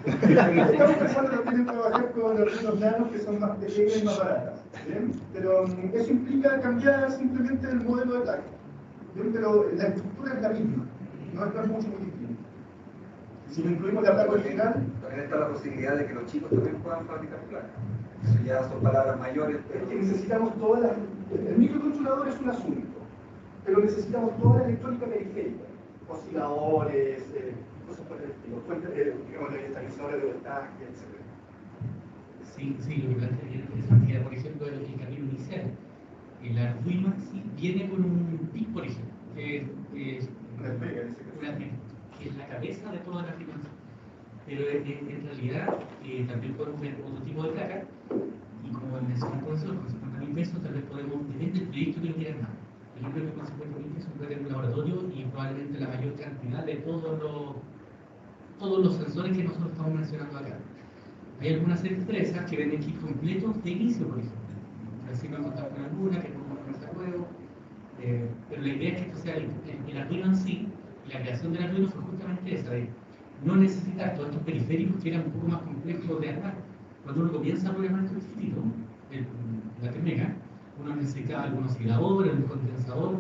Estamos pensando también en trabajar con algunos nanos que son más pequeñas y más baratas. ¿Bien? Pero eso implica cambiar simplemente el modelo de placa. ¿Bien? Pero la estructura es la misma. No es mucho muy distinto. Si incluimos la placa original. También está la posibilidad de que los chicos también puedan fabricar placas. Eso ya son palabras mayores. Es que necesitamos todas las. El microcontrolador es un asunto, pero necesitamos toda la electrónica periférica. Osciladores, cosas por el estilo, digamos, estabilizadores de voltaje, etc. Sí, lo que plantea bien interesante era, por ejemplo, el camino inicial. El Arduino en sí viene con un PIC, por ejemplo, que es la cabeza de toda la afirmación. Pero en realidad también podemos ver otro tipo de placas, y como mencionó el profesor, con 50.000 pesos tal vez podemos, depende del proyecto que lo quieran dar. Yo creo que con 50.000 pesos puede tener un laboratorio y probablemente la mayor cantidad de todos los sensores que nosotros estamos mencionando acá. Hay algunas empresas que venden kits completos de inicio, por ejemplo. Así me contar con alguna que podemos comenzar luego. Pero la idea es que esto sea el Arduino en sí, Y la creación del Arduino fue justamente esa, de no necesitar todos estos periféricos que eran un poco más complejos de armar. Cuando uno comienza a programar estos chiquititos, la Tecmeca, uno necesitaba algunos osciladores, un condensador,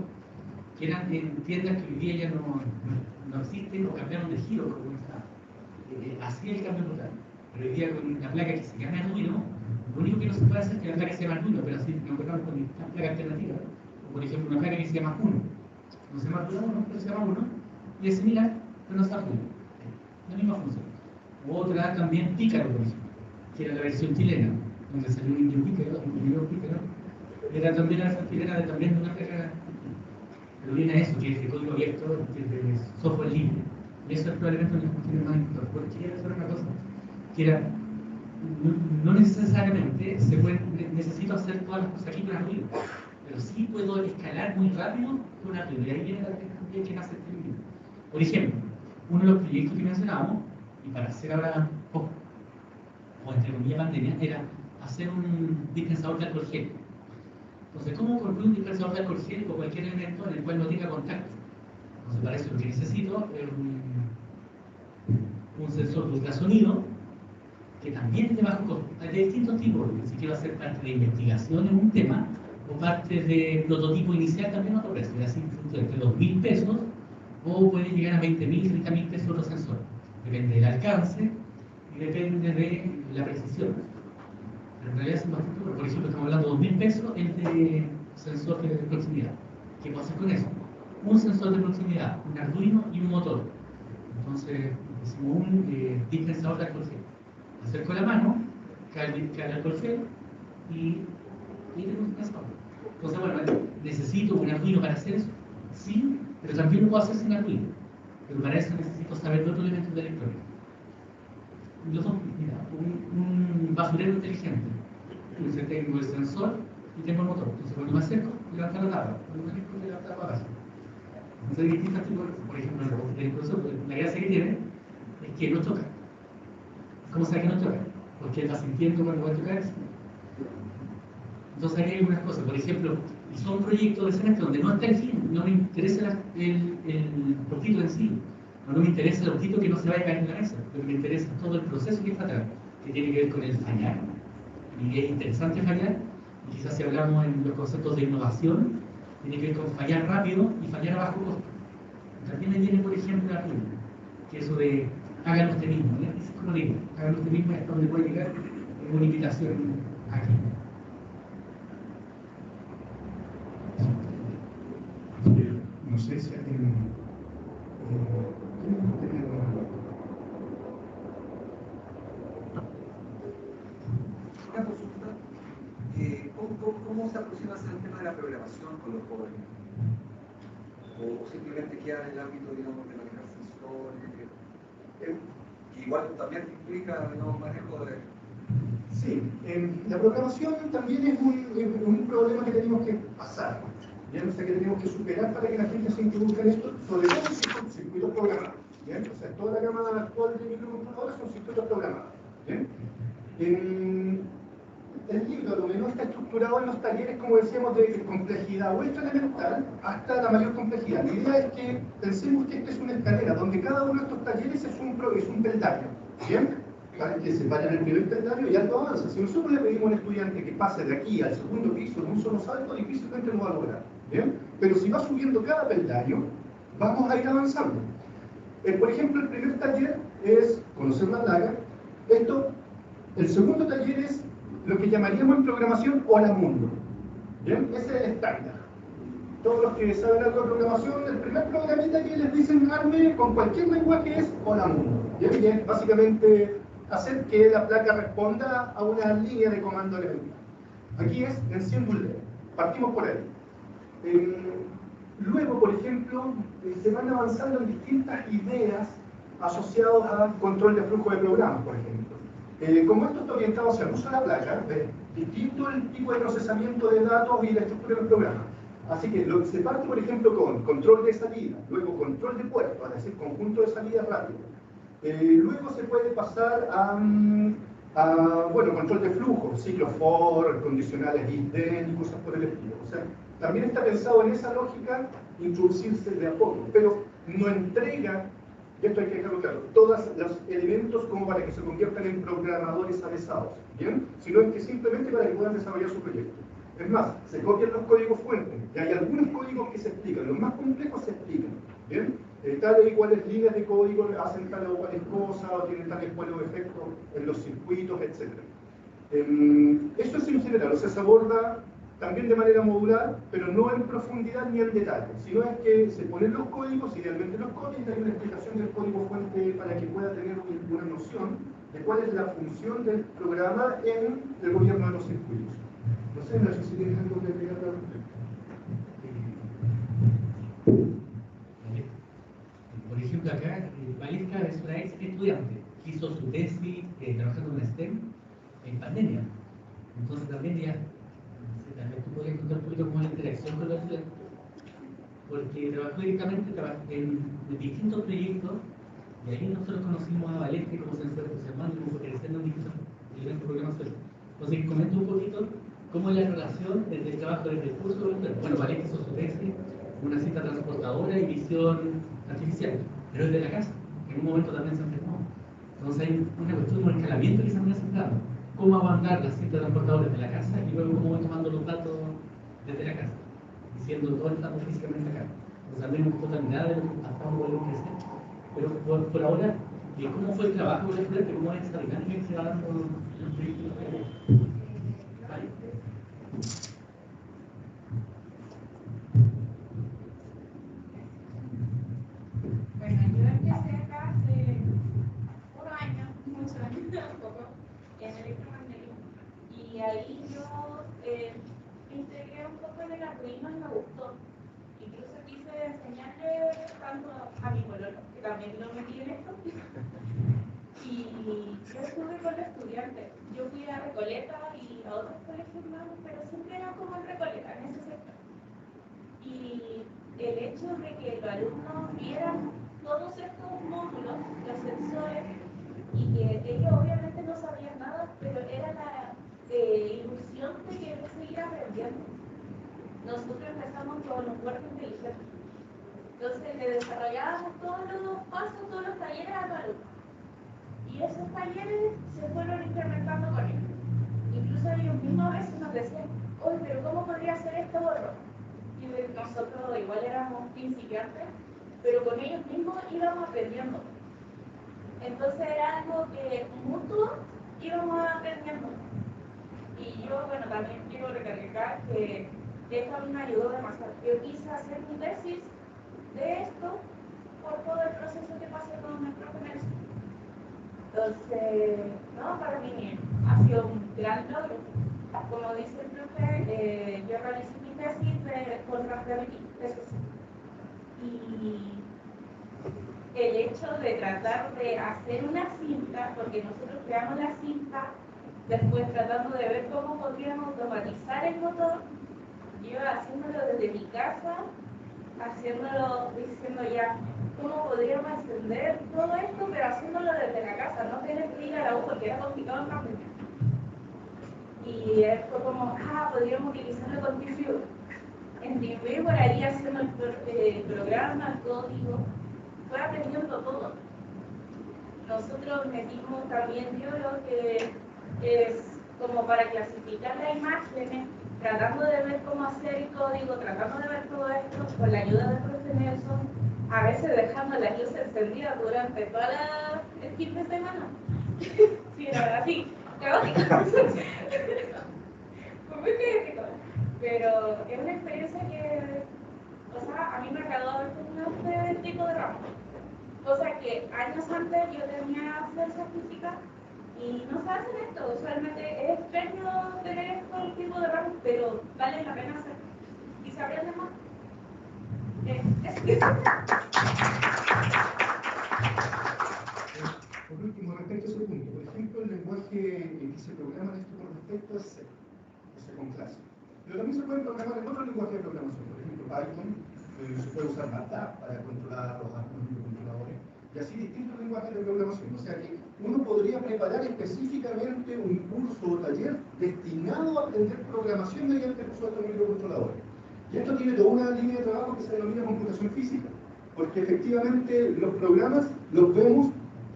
que eran en tiendas que hoy día ya no existen o cambiaron de giro, como está. Así el cambio total. Pero hoy día con una placa que se llama Arduino, lo único que no se puede hacer es que la placa se llama Arduino, pero así nos encontramos con una placa alternativa. O por ejemplo, una placa que se llama Uno. No se llama Arduino 1, pero se llama Uno. Y es similar, pero no es Arduino. La misma función. O otra también Pícaro, por ejemplo, que era la versión chilena, donde salió un indio Pícaro. Era también la versión chilena también de una placa. Pero viene a eso, que es de código abierto, que es de software libre. Y eso es probablemente una de las cuestiones más importantes. Porque quería hacer una cosa, que era, no necesariamente necesito hacer todas las cosas aquí con Arduino, pero sí puedo escalar muy rápido con Arduino. Y ahí viene la tecnología que nace este video. Por ejemplo, uno de los proyectos que mencionábamos, y para hacer ahora poco, o entre comillas pandemia, era hacer un dispensador de alcohol gel. Entonces, ¿cómo construir un dispensador de alcohol gel o cualquier elemento en el cual no tenga contacto? Entonces, para eso lo que necesito es un sensor de ultrasonido que también es de bajo costo. Hay de distintos tipos, si quiero hacer parte de investigación en un tema o parte de prototipo inicial también otro precio, así entre 2.000 pesos o puede llegar a 20.000, 30.000 pesos otro sensor. Depende del alcance y depende de la precisión. Pero en realidad son bastante buenos. Por ejemplo, estamos hablando de 2.000 pesos el de sensor de proximidad. ¿Qué puedo hacer con eso? Un sensor de proximidad, un Arduino y un motor. Entonces, hicimos un dispensador de alcohol gel. Acerco la mano, cae el alcohol gel y tengo un dispensador. Entonces, bueno, ¿necesito un Arduino para hacer eso? Sí, pero también lo puedo hacer sin Arduino. Pero para eso necesito saber de otros elementos de electrónica. Mira, un basurero inteligente. Entonces tengo el sensor y tengo el motor. Entonces cuando me acerco, levanta la tapa. Cuando me acerco, levanta la tapa. Entonces hay distintos tipos, por ejemplo, el profesor, la gracia que tiene es que no toca. ¿Cómo sabe que no toca? Porque él va sintiendo cuando va a tocar. Entonces hay algunas cosas, por ejemplo, son proyectos de semestre donde no está el fin, no me interesa el poquito en sí, no me interesa el poquito que no se vaya a caer en la mesa, pero me interesa todo el proceso que está atrás, que tiene que ver con el fallar. Y es interesante fallar, y quizás si hablamos en los conceptos de innovación, tiene que ver con fallar rápido y fallar a bajo costo. También me viene, por ejemplo, la RUN, que eso de háganlo usted mismo, ¿no? Es como digo, háganlo usted mismo, hasta donde puede llegar, es una invitación aquí. No sé si alguien una consulta. ¿Cómo se aproxima a hacer el tema de la programación con los jóvenes? ¿O simplemente queda en el ámbito, digamos, de manejar sensores? Que igual también implica, digamos, manejo de... Sí, la programación también es un problema que tenemos que pasar. ¿Bien? O sea, que tenemos que superar para que la gente se introduzca en esto, sobre todo en circuitos programados. ¿Bien? O sea, toda la gama actual de microcontroladores son circuitos programados. ¿Bien? El libro, lo menos está estructurado en los talleres, como decíamos, de complejidad ultra elemental hasta la mayor complejidad. La idea es que pensemos que esta es una escalera, donde cada uno de estos talleres es un peldaño. ¿Bien? Para que se vaya en el primer peldaño y algo avanza. Si nosotros le pedimos a un estudiante que pase de aquí al segundo piso en un solo salto, difícilmente lo va a lograr. ¿Bien? Pero si va subiendo cada peldaño, vamos a ir avanzando. Por ejemplo, el primer taller es conocer la plaga. El segundo taller es lo que llamaríamos en programación Hola Mundo. ¿Bien? Ese es el estándar. Todos los que saben algo de programación, el primer programita que les dicen arme con cualquier lenguaje es Hola Mundo. ¿Bien? Bien, básicamente hacer que la placa responda a una línea de comando elemental. Aquí es en Boole. Partimos por ahí. Luego, por ejemplo, se van avanzando en distintas ideas asociadas a control de flujo de programas, por ejemplo. Como esto está orientado hacia el uso de la placa, es distinto el tipo de procesamiento de datos y la estructura del programa. Así que se parte, por ejemplo, con control de salida, luego control de puerto, es decir, conjunto de salida rápido. Luego se puede pasar a control de flujo, ciclo for, condicionales if-then y cosas por el estilo. O sea, también está pensado en esa lógica introducirse de a poco. Pero no entrega, y esto hay que dejarlo claro, todos los elementos como para que se conviertan en programadores avesados, ¿bien? Sino es que simplemente para que puedan desarrollar su proyecto. Es más, se copian los códigos fuentes, y hay algunos códigos que se explican, los más complejos se explican, ¿bien? Tales y cuales líneas de código hacen tal o cuales cosas, o tienen tales cuales efectos en los circuitos, etc. Eso es en general, o sea, se aborda también de manera modular, pero no en profundidad ni en detalle, sino es que se ponen los códigos, idealmente los códigos, y hay una explicación del código fuente para que pueda tener una noción de cuál es la función del programa en el gobierno de los circuitos. No sé, no sé si tienes algo que agregar al respecto. Por ejemplo, acá, Valesca es una ex estudiante, hizo su tesis trabajando en STEM en pandemia. Entonces también ya, no sé, tal vez tú podrías contar un poquito cómo es la interacción con los estudiantes, porque trabajó directamente en distintos proyectos, y ahí nosotros conocimos a Valesca como se fue entusiasmando y como fue creciendo en distintos programas. Entonces, comenta un poquito cómo es la relación desde el trabajo del recurso voluntario. Bueno, Valesca hizo su tesis, una cinta transportadora y visión artificial, pero es de la casa, que en un momento también se enfermó. Entonces hay una cuestión, un escalamiento que se anda centrando. Cómo mandar las cintas transportadoras de la casa y luego cómo voy tomando los datos desde la casa, diciendo todo estamos físicamente acá. Entonces también un poco de mirada de lo que estamos podemos crecer. Pero por ahora, ¿cómo fue el trabajo con el estudiante? ¿Cómo es esa dinámica que se va dando en los proyectos? ¿Vale? Bueno, yo empecé acá hace unos años, muchos años, un poco, en electromagnetismo. Y ahí yo me integré un poco en el Arduino y me gustó. Incluso quise enseñarle tanto a mi pololo, que también lo metí en esto. Y yo estuve con los estudiantes. Yo fui a Recoleta y a otros colegios más, pero siempre era como en Recoleta, en ese sector. Y el hecho de que los alumnos vieran todos estos módulos, los sensores, y que ellos obviamente no sabían nada, pero era la ilusión de querer seguir aprendiendo. Nosotros empezamos con un cuerpo inteligente. Entonces le desarrollábamos todos los pasos, todos los talleres a los alumnos. Y esos talleres se fueron incrementando con ellos. Incluso ellos mismos a veces nos decían, oye, pero ¿cómo podría ser esto otro? Y nosotros igual éramos principiantes, pero con ellos mismos íbamos aprendiendo. Entonces era algo que mutuo íbamos aprendiendo. Y yo, bueno, también quiero recalcar que esto a mí me ayudó demasiado. Yo quise hacer mi tesis de esto por todo el proceso que pasé con el profe Nelson. Entonces, no, para mí ha sido un gran logro. Como dice el profe, yo realicé mi tesis de contragravity, eso sí. Y el hecho de tratar de hacer una cinta, porque nosotros creamos la cinta, después tratando de ver cómo podríamos automatizar el motor, yo haciéndolo desde mi casa, haciéndolo, diciendo ya, cómo podríamos encender todo esto, pero haciéndolo desde la casa, no tener que ir a la U porque era complicado en cambio. Y fue como, podríamos utilizarlo con TeamViewer. En TeamViewer ahí haciendo el programa, el código, fue aprendiendo todo. Nosotros metimos también lo que es como para clasificar las imágenes, tratando de ver cómo hacer el código, tratando de ver todo esto con la ayuda del profe Nelson, a veces dejando las luces encendidas durante toda el fin de semana. Sí, era así, caótico. Fue muy caótico. Pero es una experiencia que, o sea, a mí me agradó haber tenido este tipo de ramo. Cosa que años antes yo tenía fuerza física y no se hacen esto. Usualmente es extraño tener este tipo de ramos, pero vale la pena hacer. Y se aprende más. Por último, respecto a ese punto, por ejemplo, el lenguaje que se programa en esto con respecto es C con clase. Pero también se pueden programar en otros lenguajes de programación, por ejemplo, Python, se puede usar MATLAB para controlar los microcontroladores, y así distintos lenguajes de programación. O sea que uno podría preparar específicamente un curso o taller destinado a aprender programación mediante el uso de estos microcontroladores. Y esto tiene toda una línea de trabajo que se denomina computación física. porque efectivamente los programas los vemos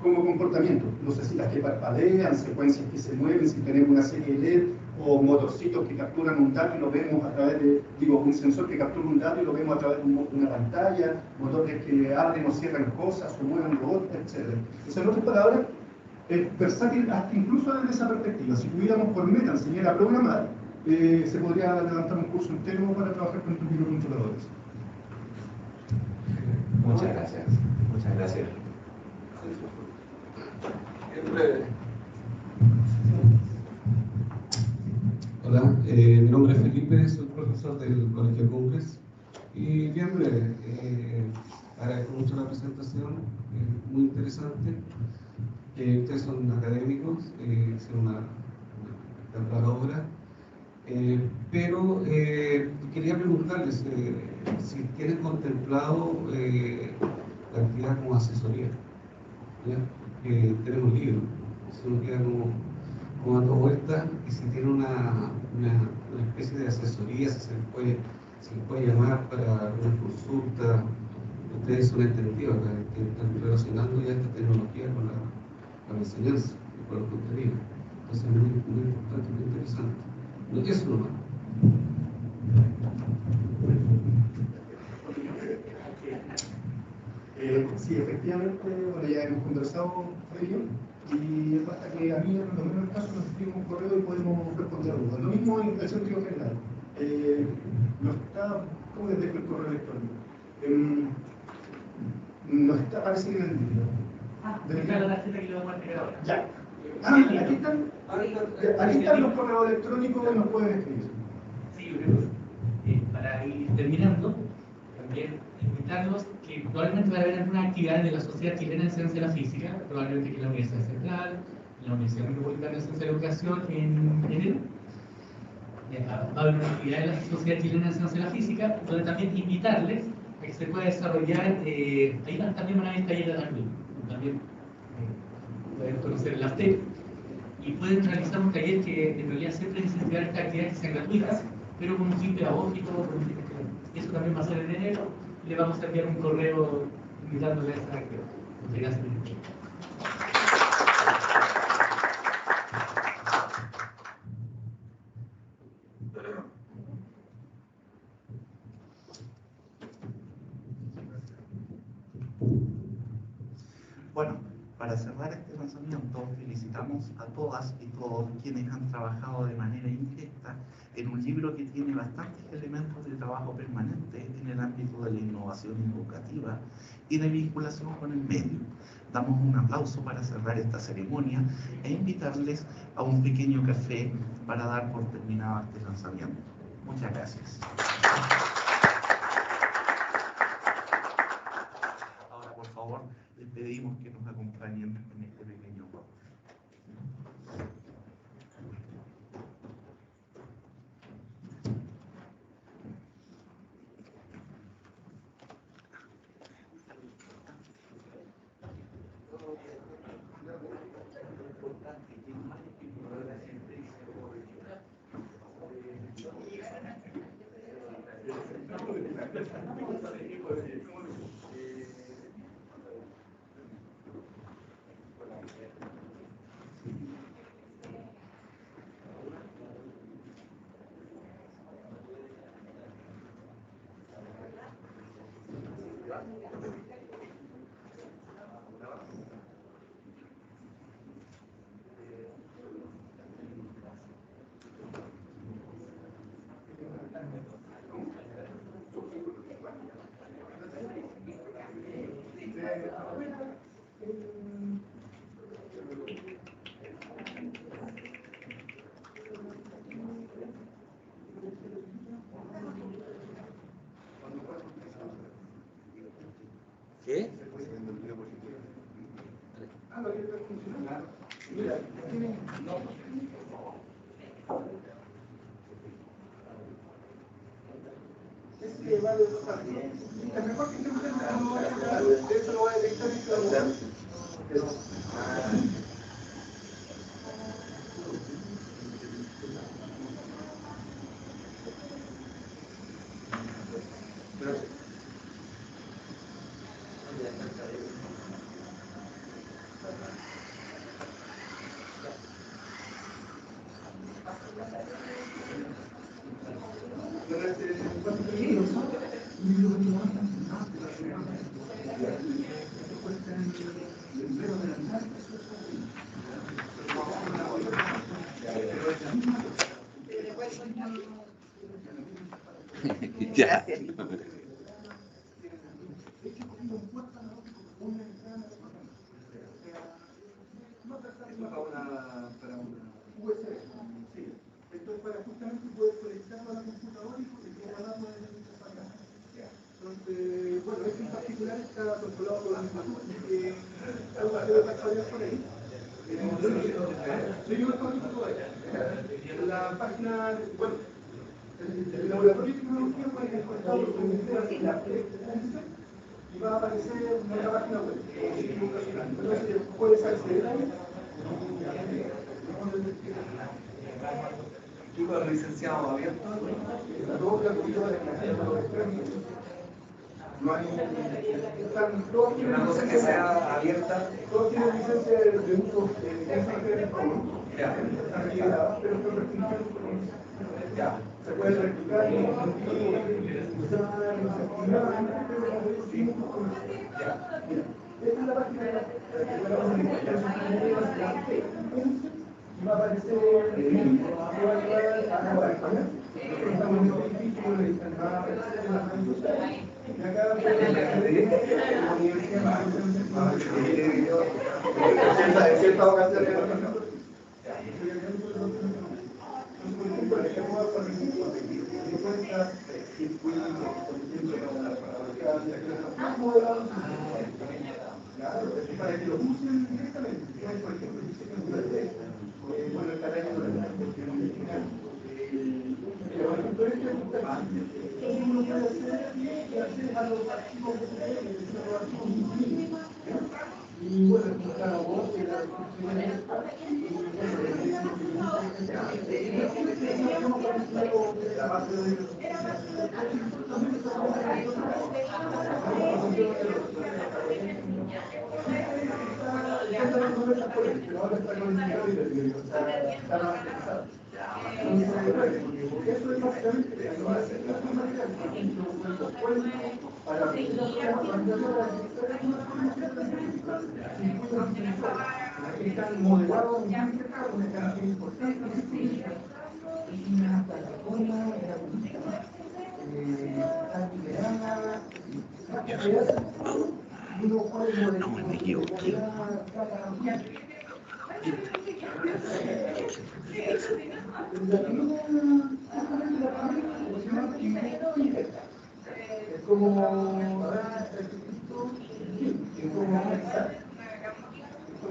como comportamiento. Lucecitas que parpadean, secuencias que se mueven, si tenemos una serie LED o motorcitos que capturan un dato y lo vemos a través de, un sensor que captura un dato y lo vemos a través de una pantalla, motores que abren o cierran cosas o mueven robots, etc. Entonces, en otras palabras, es versátil hasta incluso desde esa perspectiva. Si pudiéramos por meta enseñar a programar, se podría levantar un curso entero para trabajar con estos microcontroladores. Muchas gracias. Muchas gracias. En breve. Hola, mi nombre es Felipe, soy profesor del Colegio Cumbres. Y bien breve, agradezco mucho la presentación, muy interesante. Ustedes son académicos, hicieron una gran obra. Pero quería preguntarles si tienen contemplado la actividad como asesoría. Tenemos libros, si uno queda como dando vueltas, y si tiene una especie de asesoría, si se les puede llamar para alguna consulta. Ustedes son entendidos, que están relacionando ya esta tecnología con la enseñanza y con los contenidos. Entonces es muy importante, muy interesante. No es lo malo. Sí, efectivamente, bueno, ya hemos conversado de ello y basta que a mí, en lo menos en el caso, nos escriban un correo y podemos responder dudas. Lo mismo en el sentido general. No está, ¿cómo les dejo el correo electrónico? No está, parece que en el libro. Está la tarjeta que le vamos a entregar ahora. Ya. Aquí están los correos electrónicos que nos pueden escribir. Sí, yo creo. Para ir terminando, también invitarlos que probablemente va a haber algunas actividades de la Sociedad Chilena de Ciencia de la Física, probablemente que en la Universidad Central, en la Universidad Metropolitana de Ciencia de la Educación en enero. Va a haber una actividad de la Sociedad Chilena de Ciencia de la Física, donde también invitarles a que se pueda desarrollar, ahí también van a haber talleres de alumnos, también pueden conocer el AFTEC, y pueden realizar un taller que en realidad siempre incentivar estas actividades que sean gratuitas, pero con un fin pedagógico, con un fin que eso también va a ser en enero, y le vamos a enviar un correo invitándole a esta actividad. Muchas gracias. Bueno, para cerrar este lanzamiento, felicitamos a todas y todos quienes han trabajado de manera indirecta en un libro que tiene bastantes elementos de trabajo permanente en el ámbito de la innovación educativa y de vinculación con el medio. Damos un aplauso para cerrar esta ceremonia e invitarles a un pequeño café para dar por terminado este lanzamiento. Muchas gracias. Ahora, por favor, les pedimos que nos acompañen en este pequeño corte. ¿Qué? Es mejor que se enfrenten, de hecho lo voy a dictar y se lo Ya. Esto es para justamente poder conectarlo a la computadora y programar una de las interfaces. Entonces, bueno, este en particular está controlado por la misma que algo que debe desarrollar por ahí. Yo llevo el código de la página, bueno, el laboratorio de tecnología puede ser conectado con la y va a aparecer en la página web. Entonces, puedes acceder a ella. Equipo de licenciado abierto. No hay una cosa que sea abierta. Todos tienen licencia de uso ya. Se puede replicar y usar esta es la página de va a aparecer estamos en un edificio y acá la universidad en ciertas ocasiones por ejemplo, para que lo usen directamente. Por ejemplo, bueno, el tamaño de la uno puede hacer y hacer a los archivos y bueno, claro, vos que la base eso es básicamente para están modelados en una cantidad importante y una plataforma están liberadas No me equivoqué. es como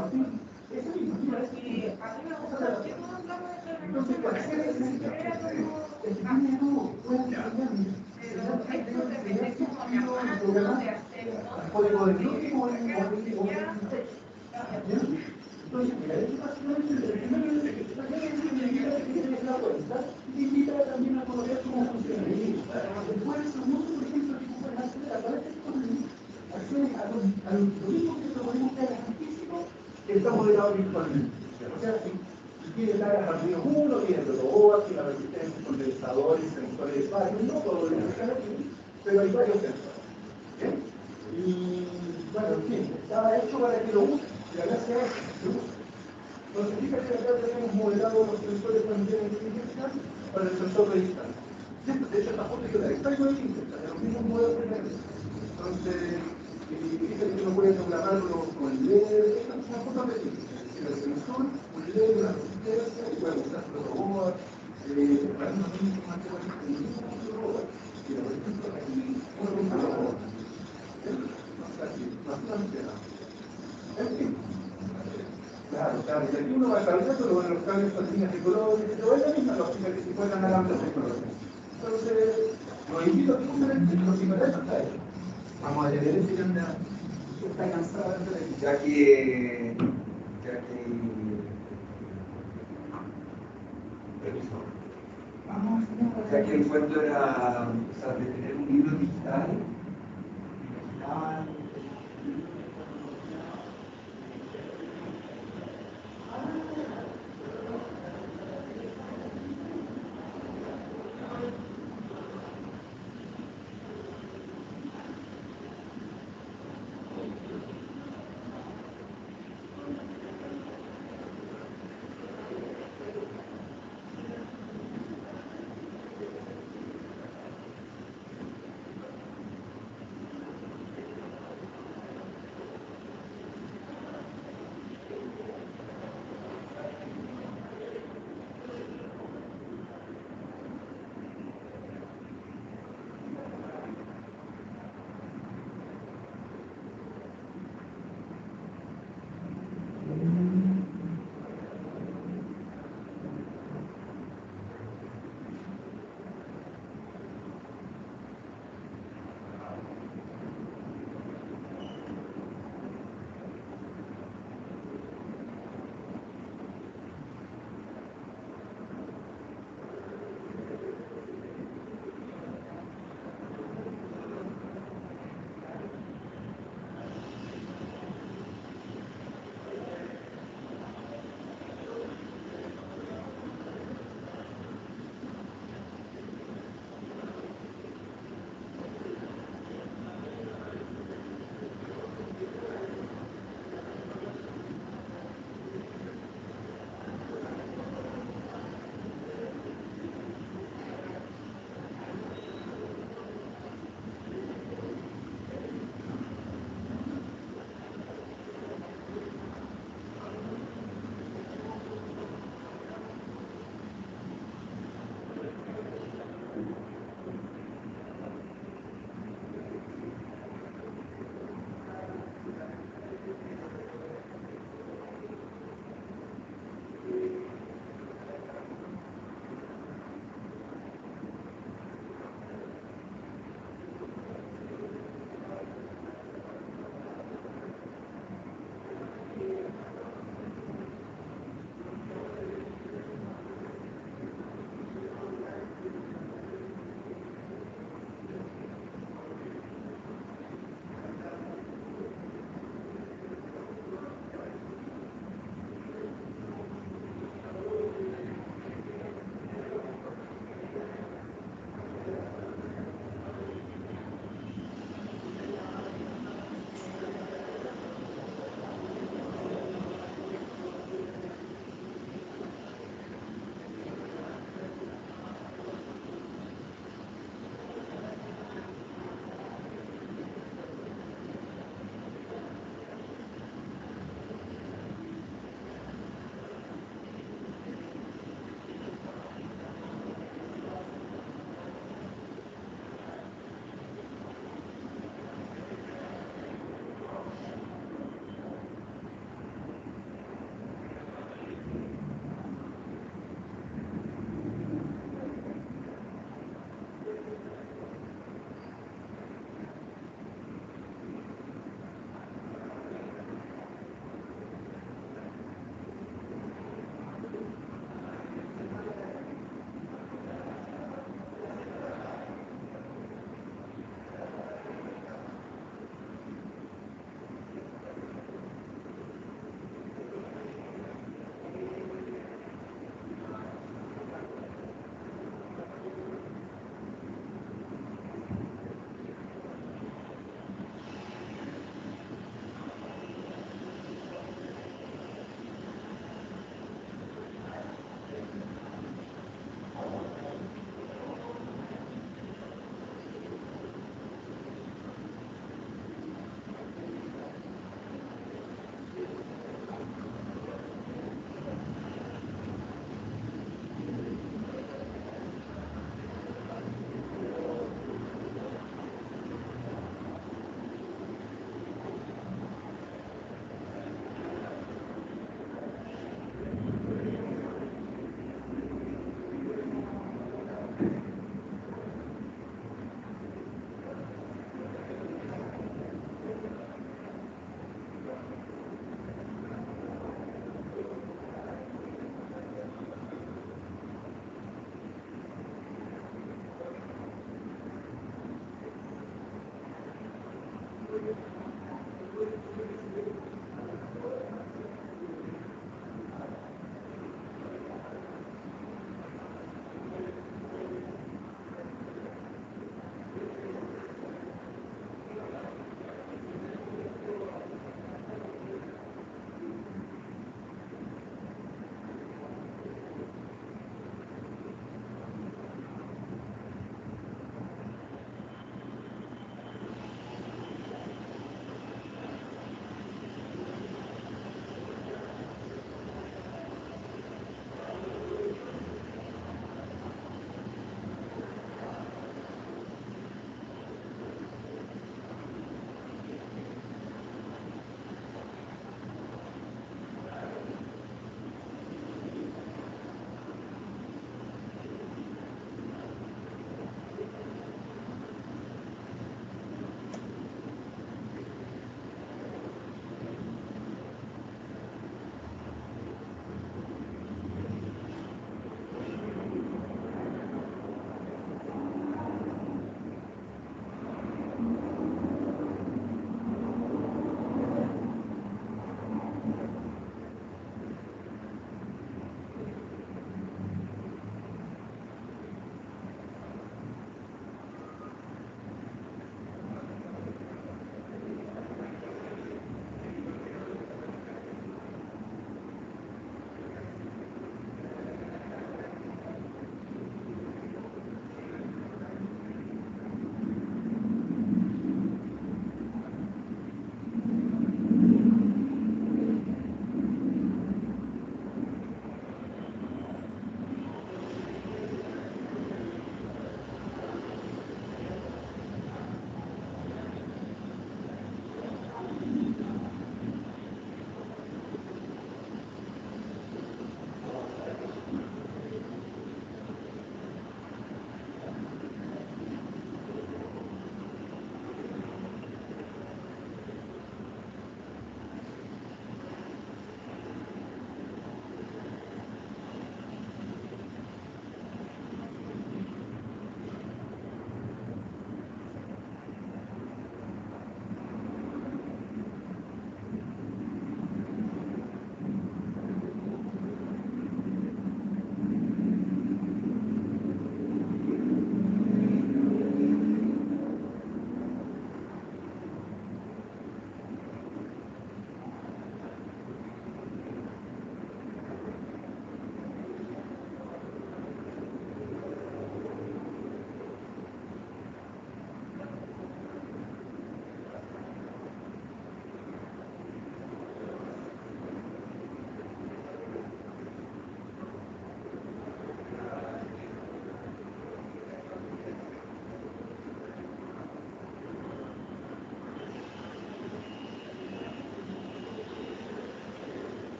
así. Entonces, código de grupo entonces, mira, es básicamente el primero que la cuenta y invita también a conocer cómo funciona. Después, el segundo, por ejemplo, que pueden hacer a través de estos accedes a los algoritmos que proponemos que hagas físico que está modelado virtualmente. O sea, si quieres dar a partir 1, tiene robots, la resistencia, condensadores, sensores varios, no todo lo que están aquí, pero hay varios sensores. ¿Bien? Y bueno, en fin, estaba hecho para que lo usen, y la gracia es que se use. Entonces, fíjate que acá tenemos modelado los sensores cuando tienen inteligencia para el sensor de distancia. De hecho, esta foto yo la extraigo de Intel, de los mismos modelos que tenemos. Entonces, fíjate que uno puede programarlo con LED, esta es una foto de el sensor, un LED, una resistencia, y puede usar los robots, para unos mismos materiales que los robots. Y por ejemplo, aquí uno usa los robots. En fin. Claro, y aquí uno va desarrollando luego los cambios con líneas de colores, pero es la misma lógica que se juegan a la tecnología. Entonces, los invito a que usen los simulacros está hecho. Vamos a leer el final de está cansada de ya que el cuento era, o sea, de tener un libro digital